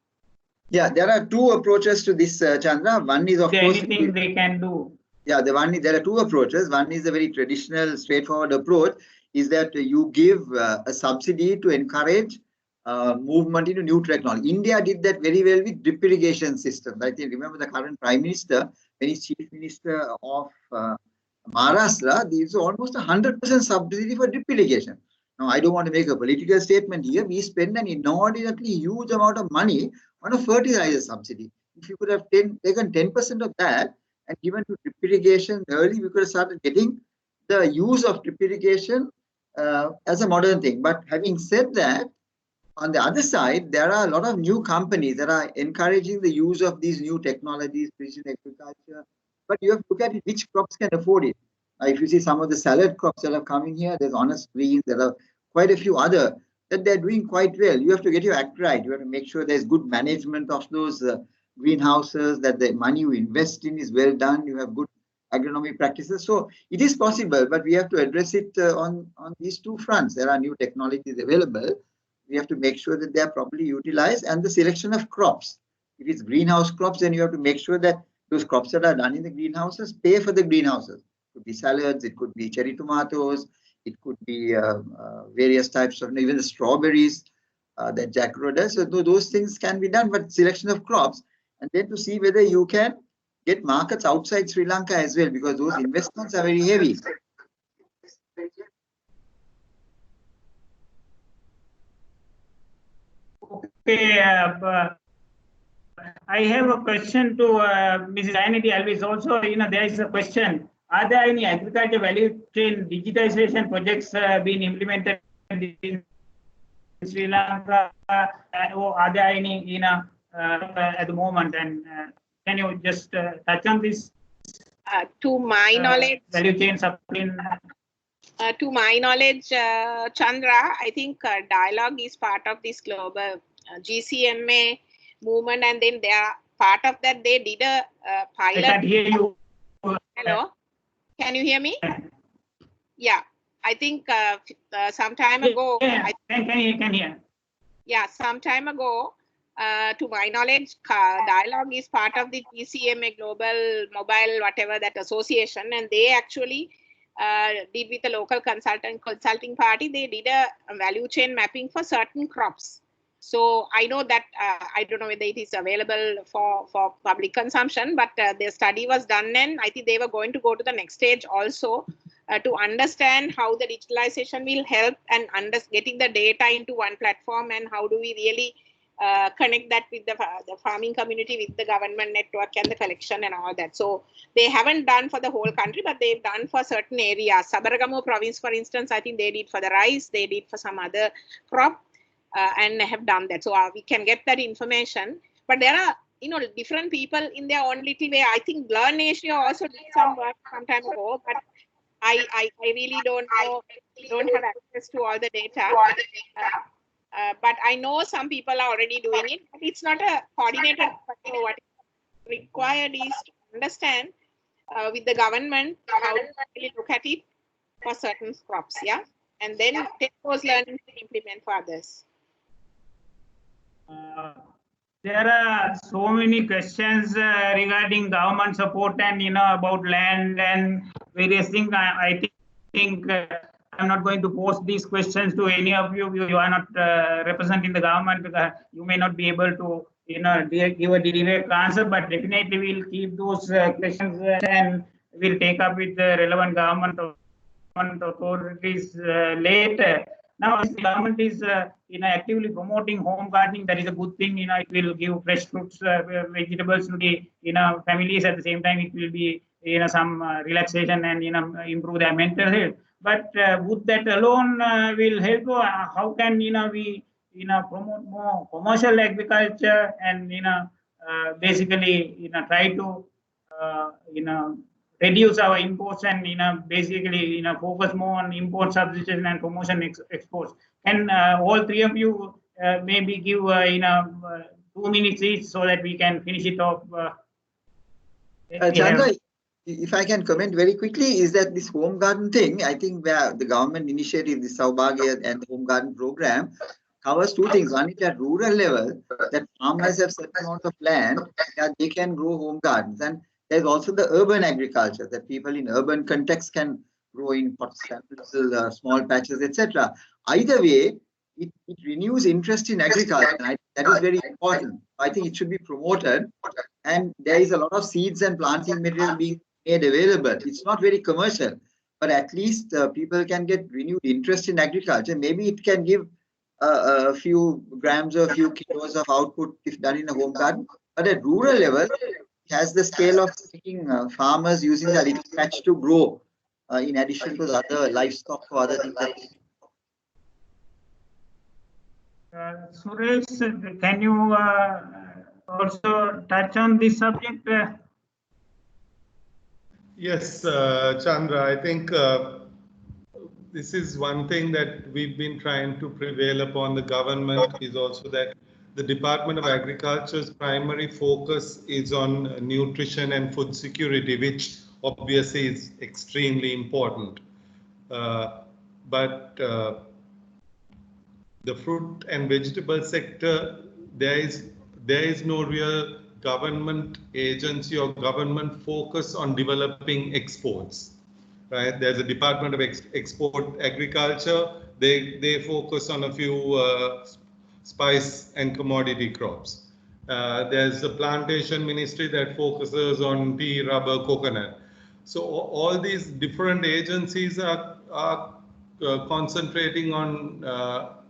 Yeah, there are two approaches to this, Chandra. One is, of course, anything they can do. Yeah, there are two approaches. One is a very traditional, straightforward approach, is that you give a subsidy to encourage movement into new technology. India did that very well with drip irrigation systems. I think, remember the current Prime Minister, when he's Chief Minister of Maharashtra, there is almost 100% subsidy for drip irrigation. Now, I don't want to make a political statement here. We spend an inordinately huge amount of money on a fertilizer subsidy. If you could have taken 10% of that and given to drip irrigation early, we could have started getting the use of drip irrigation as a modern thing. But having said that, on the other side, there are a lot of new companies that are encouraging the use of these new technologies, precision agriculture. But you have to look at it, which crops can afford it. If you see some of the salad crops that are coming here, there's honest greens, there are quite a few other that they're doing quite well. You have to get your act right. You have to make sure there's good management of those greenhouses, that the money you invest in is well done. You have good agronomy practices. So it is possible, but we have to address it on these two fronts. There are new technologies available. We have to make sure that they are properly utilized, and the selection of crops. If it's greenhouse crops, then you have to make sure that those crops that are done in the greenhouses pay for the greenhouses. It could be salads, it could be cherry tomatoes, it could be various types of, even the strawberries that Jack Rowe does. So those things can be done, but selection of crops, and then to see whether you can get markets outside Sri Lanka as well, because those investments are very heavy. Okay, I have a question to Mrs. Anity Alvis. Also, there is a question. Are there any agriculture value chain digitization projects being implemented in Sri Lanka? Or are there any, at the moment? And can you just touch on this? To my knowledge, value chain supply. To my knowledge, Chandra, I think dialogue is part of this global GCMA movement, and then they are part of that. They did a pilot. I can't hear you. Hello, can you hear me? Yeah, I think some time ago. Yeah, can hear. Yeah, some time ago, To my knowledge, Dialogue is part of the GCMA Global Mobile, whatever that association, and they actually did with a local consulting party. They did a value chain mapping for certain crops. So I know that, I don't know whether it is available for public consumption, but their study was done, and I think they were going to go to the next stage also to understand how the digitalization will help and getting the data into one platform, and how do we really connect that with the farming community, with the government network and the collection and all that. So they haven't done for the whole country, but they've done for certain areas. Sabaragamu province, for instance, I think they did for the rice, they did for some other crop, and have done that. So we can get that information. But there are, different people in their own little way. I think Learn Asia also did some work some time ago, but I really don't know, don't have access to all the data. But I know some people are already doing it, but it's not a coordinated. So what is required is to understand with the government how to really look at it for certain crops, yeah, and then take those learnings to implement for others. There are so many questions regarding government support and about land and various things. I think I'm not going to post these questions to any of you. You are not representing the government. You may not be able to give a direct answer, but definitely we'll keep those questions and we'll take up with the relevant government authorities later. Now, the government is actively promoting home gardening. That is a good thing. It will give fresh fruits, vegetables to the families. At the same time, it will be some relaxation and improve their mental health. But would that alone will help? How can we promote more commercial agriculture and basically try to reduce our imports and basically focus more on import substitution and promotion exports? Can all three of you maybe give 2 minutes each so that we can finish it off? Chandra, if I can comment very quickly, is that this home garden thing, I think where the government initiative, the Saubhagya and the home garden program, covers two things. One is at rural level, that farmers have certain amount of land that they can grow home gardens. And there's also the urban agriculture that people in urban context can grow in pots, little small patches, etc. Either way, it renews interest in agriculture. And that is very important. I think it should be promoted. And there is a lot of seeds and planting material being made available. It's not very commercial, but at least people can get renewed interest in agriculture. Maybe it can give a few grams or a few kilos of output if done in a home garden. But at rural level, has the scale of making farmers using the little patch to grow in addition to the other livestock or other things. Suresh, can you also touch on this subject? Yes, Chandra, I think this is one thing that we've been trying to prevail upon the government, is also that the Department of Agriculture's primary focus is on nutrition and food security, which obviously is extremely important. But the fruit and vegetable sector, there is no real government agency or government focus on developing exports. Right? There's a Department of Export Agriculture. They focus on a few spice and commodity crops. There's a plantation ministry that focuses on tea, rubber, coconut. So all these different agencies are concentrating on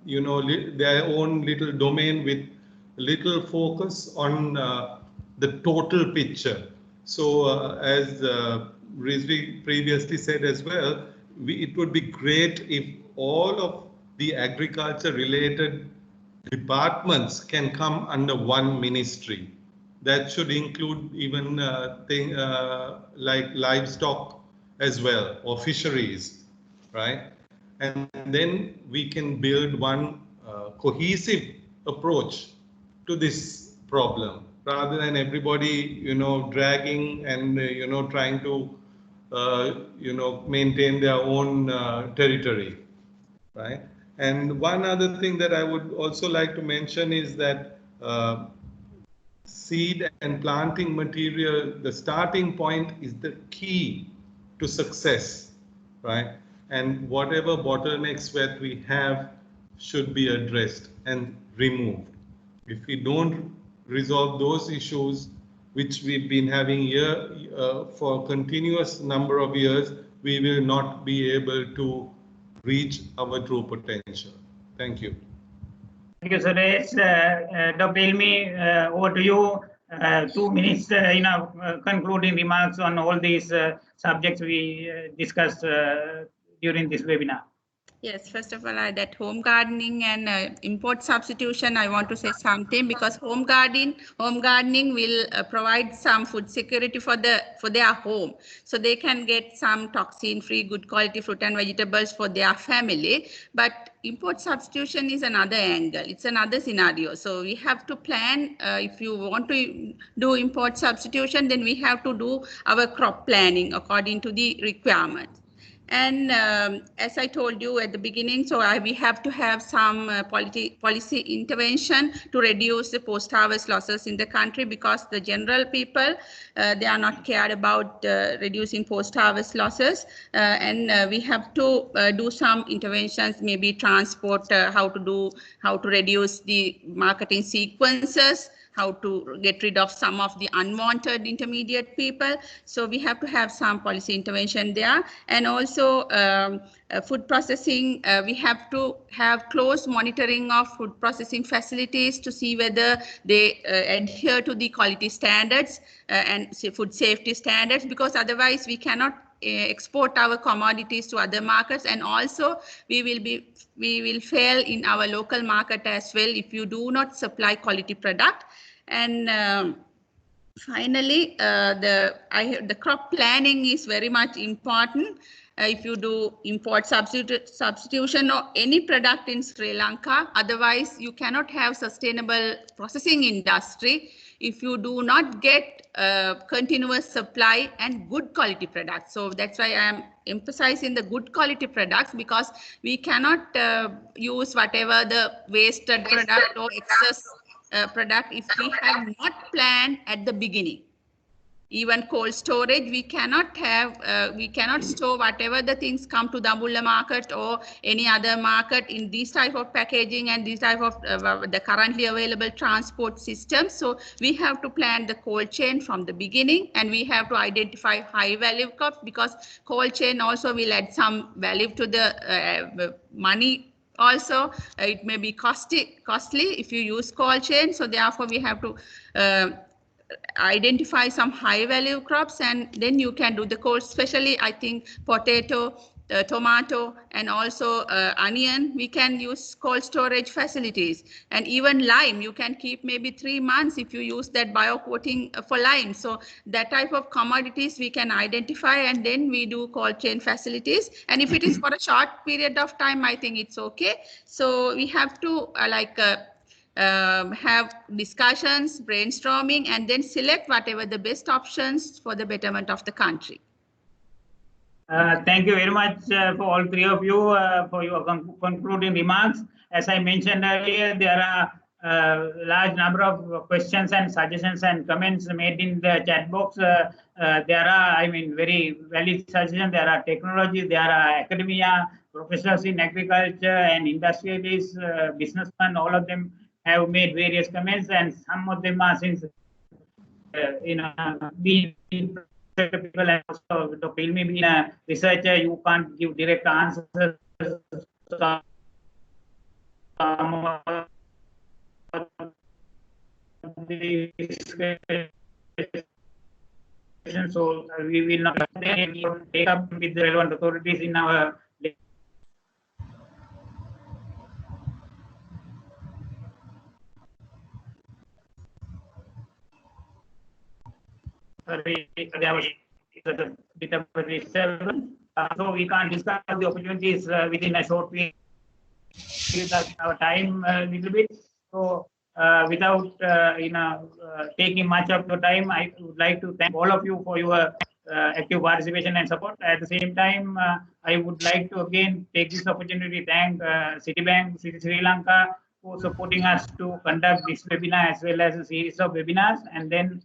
their own little domain with little focus on the total picture. So as Rizvi previously said as well, it would be great if all of the agriculture related departments can come under one ministry. That should include even like livestock as well, or fisheries, right? And then we can build one cohesive approach to this problem, rather than everybody, dragging and, trying to, maintain their own territory, right? And one other thing that I would also like to mention is that seed and planting material, the starting point is the key to success, right? And whatever bottlenecks that we have should be addressed and removed. If we don't resolve those issues, which we've been having here for a continuous number of years, we will not be able to reach our true potential. Thank you. Thank you, Suresh. Dr. Ilmi, over to you. 2 minutes, concluding remarks on all these subjects we discussed during this webinar. Yes, first of all, that home gardening and import substitution, I want to say something, because home gardening will provide some food security for their home, so they can get some toxin-free, good quality fruit and vegetables for their family. But import substitution is another angle. It's another scenario. So we have to plan. If you want to do import substitution, then we have to do our crop planning according to the requirements. And as I told you at the beginning, so we have to have some policy intervention to reduce the post-harvest losses in the country, because the general people, they are not cared about reducing post-harvest losses. And we have to do some interventions, maybe transport, how to reduce the marketing sequences, how to get rid of some of the unwanted intermediate people. So we have to have some policy intervention there. And also food processing, we have to have close monitoring of food processing facilities to see whether they adhere to the quality standards and food safety standards, because otherwise we cannot export our commodities to other markets. And also we will fail in our local market as well if you do not supply quality product. And finally, the crop planning is very much important. If you do import substitution or any product in Sri Lanka, otherwise you cannot have sustainable processing industry if you do not get continuous supply and good quality products. So that's why I am emphasizing the good quality products, because we cannot use whatever the wasted product or excess product if we have not planned at the beginning. Even cold storage, we cannot store whatever the things come to the Ambulla market or any other market in this type of packaging and this type of the currently available transport systems. So we have to plan the cold chain from the beginning, and we have to identify high value crops, because cold chain also will add some value to the money. Also, it may be costly if you use cold chain. So therefore, we have to identify some high value crops, and then you can do the cold, especially I think potato, tomato, and also onion. We can use cold storage facilities, and even lime you can keep maybe 3 months if you use that bio-coating for lime. So that type of commodities we can identify, and then we do cold chain facilities. And if it is for a short period of time, I think it's okay. So we have to have discussions, brainstorming, and then select whatever the best options for the betterment of the country. Thank you very much for all three of you for your concluding remarks. As I mentioned earlier, there are a large number of questions and suggestions and comments made in the chat box. There are, very valid suggestions. There are technologies, there are academia, professors in agriculture and industrialists, businessmen, all of them have made various comments, and some of them are since being people, and also Dr. Ilmi being a researcher, you can't give direct answers. So we will not take up with the relevant authorities in our there was a bit of a disturbance. So we can't discuss the opportunities within a short period of our time a little bit. So without taking much of your time, I would like to thank all of you for your active participation and support. At the same time, I would like to again take this opportunity to thank Citibank, Sri Lanka, for supporting us to conduct this webinar as well as a series of webinars. And then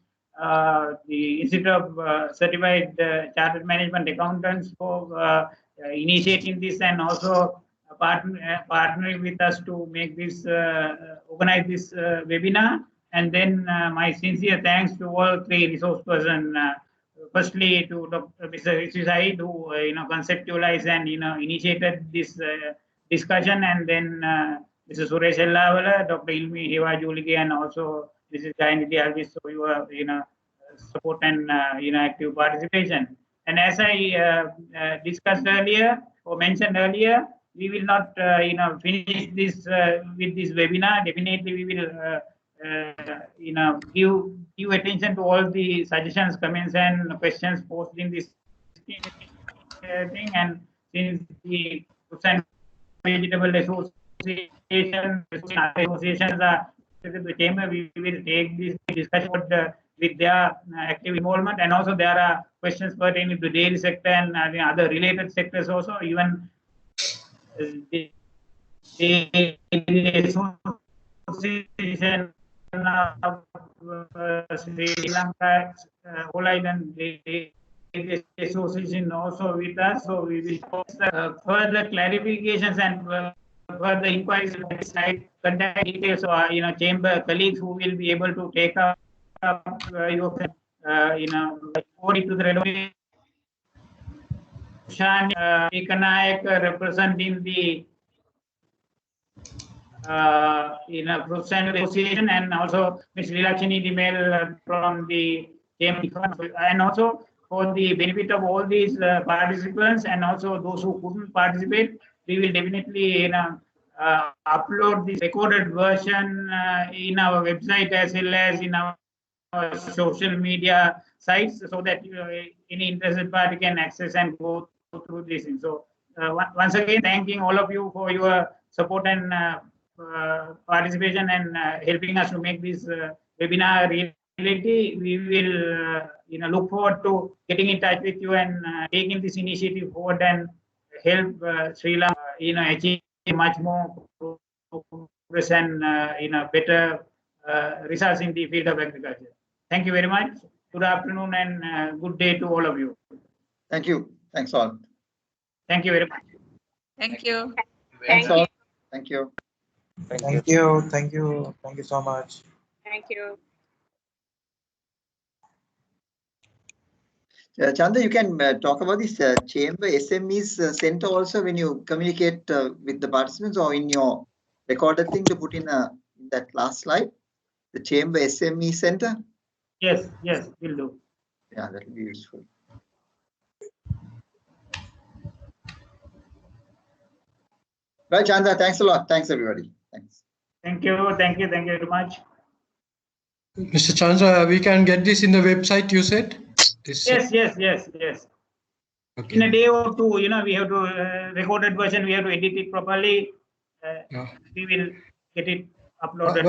the Institute of Certified Chartered Management Accountants for initiating this and also partnering with us to make this, organize this webinar. And then my sincere thanks to all three resource persons. Firstly, to Dr. Mr. Said, who conceptualized and initiated this discussion, and then Mr. Suresh Ellavala, Dr. Ilmi Hewajulige, and also Mrs. Jayanti Alvis, so you are support and active participation. And as I discussed earlier or mentioned earlier, we will not finish this with this webinar. Definitely, we will give attention to all the suggestions, comments, and questions posted in this thing. And since the Fruits and Vegetable associations are the chamber, we will take this discussion with their active involvement, and also there are questions pertaining to the dairy sector and other related sectors also. Even the association of Sri Lanka, Whole Island Association also with us, so we will further clarifications and further inquiries on the side, contact details, or chamber colleagues who will be able to take up your forward to the relevant. Shan Ekanayak representing the Fruits and Association, and also Ms. Lilakshini Dimel from the chamber, and also for the benefit of all these participants and also those who couldn't participate, we will definitely upload this recorded version in our website as well as in our social media sites, so that any interested party can access and go through this. So once again, thanking all of you for your support and participation and helping us to make this webinar reality. We will look forward to getting in touch with you and taking this initiative forward and help Sri Lanka achieve much more progress and better results in the field of agriculture. Thank you very much. Good afternoon and good day to all of you. Thank you. Thanks all. Thank you very much. Thank you. Thanks all. Thank you. Thank you. Thank you. Thank you so much. Thank you. Chanda, you can talk about this chamber SMEs center also when you communicate with the participants, or in your recorded thing to put in that last slide, the chamber SME center. Yes, will do. Yeah, that will be useful. Right, Chanda, thanks a lot. Thanks, everybody. Thanks. Thank you very much. Mr. Chandra, we can get this in the website, you said? Yes. Okay. In a day or two, we have to recorded version, we have to edit it properly. We will get it uploaded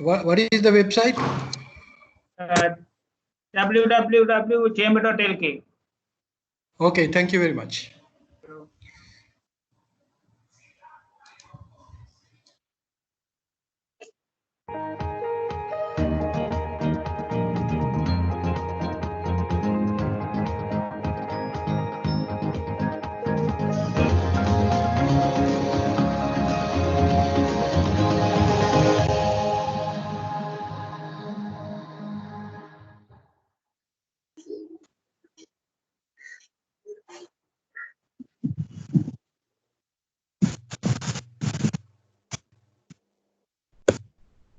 What is the website? www.chamber.lk. Okay, thank you very much.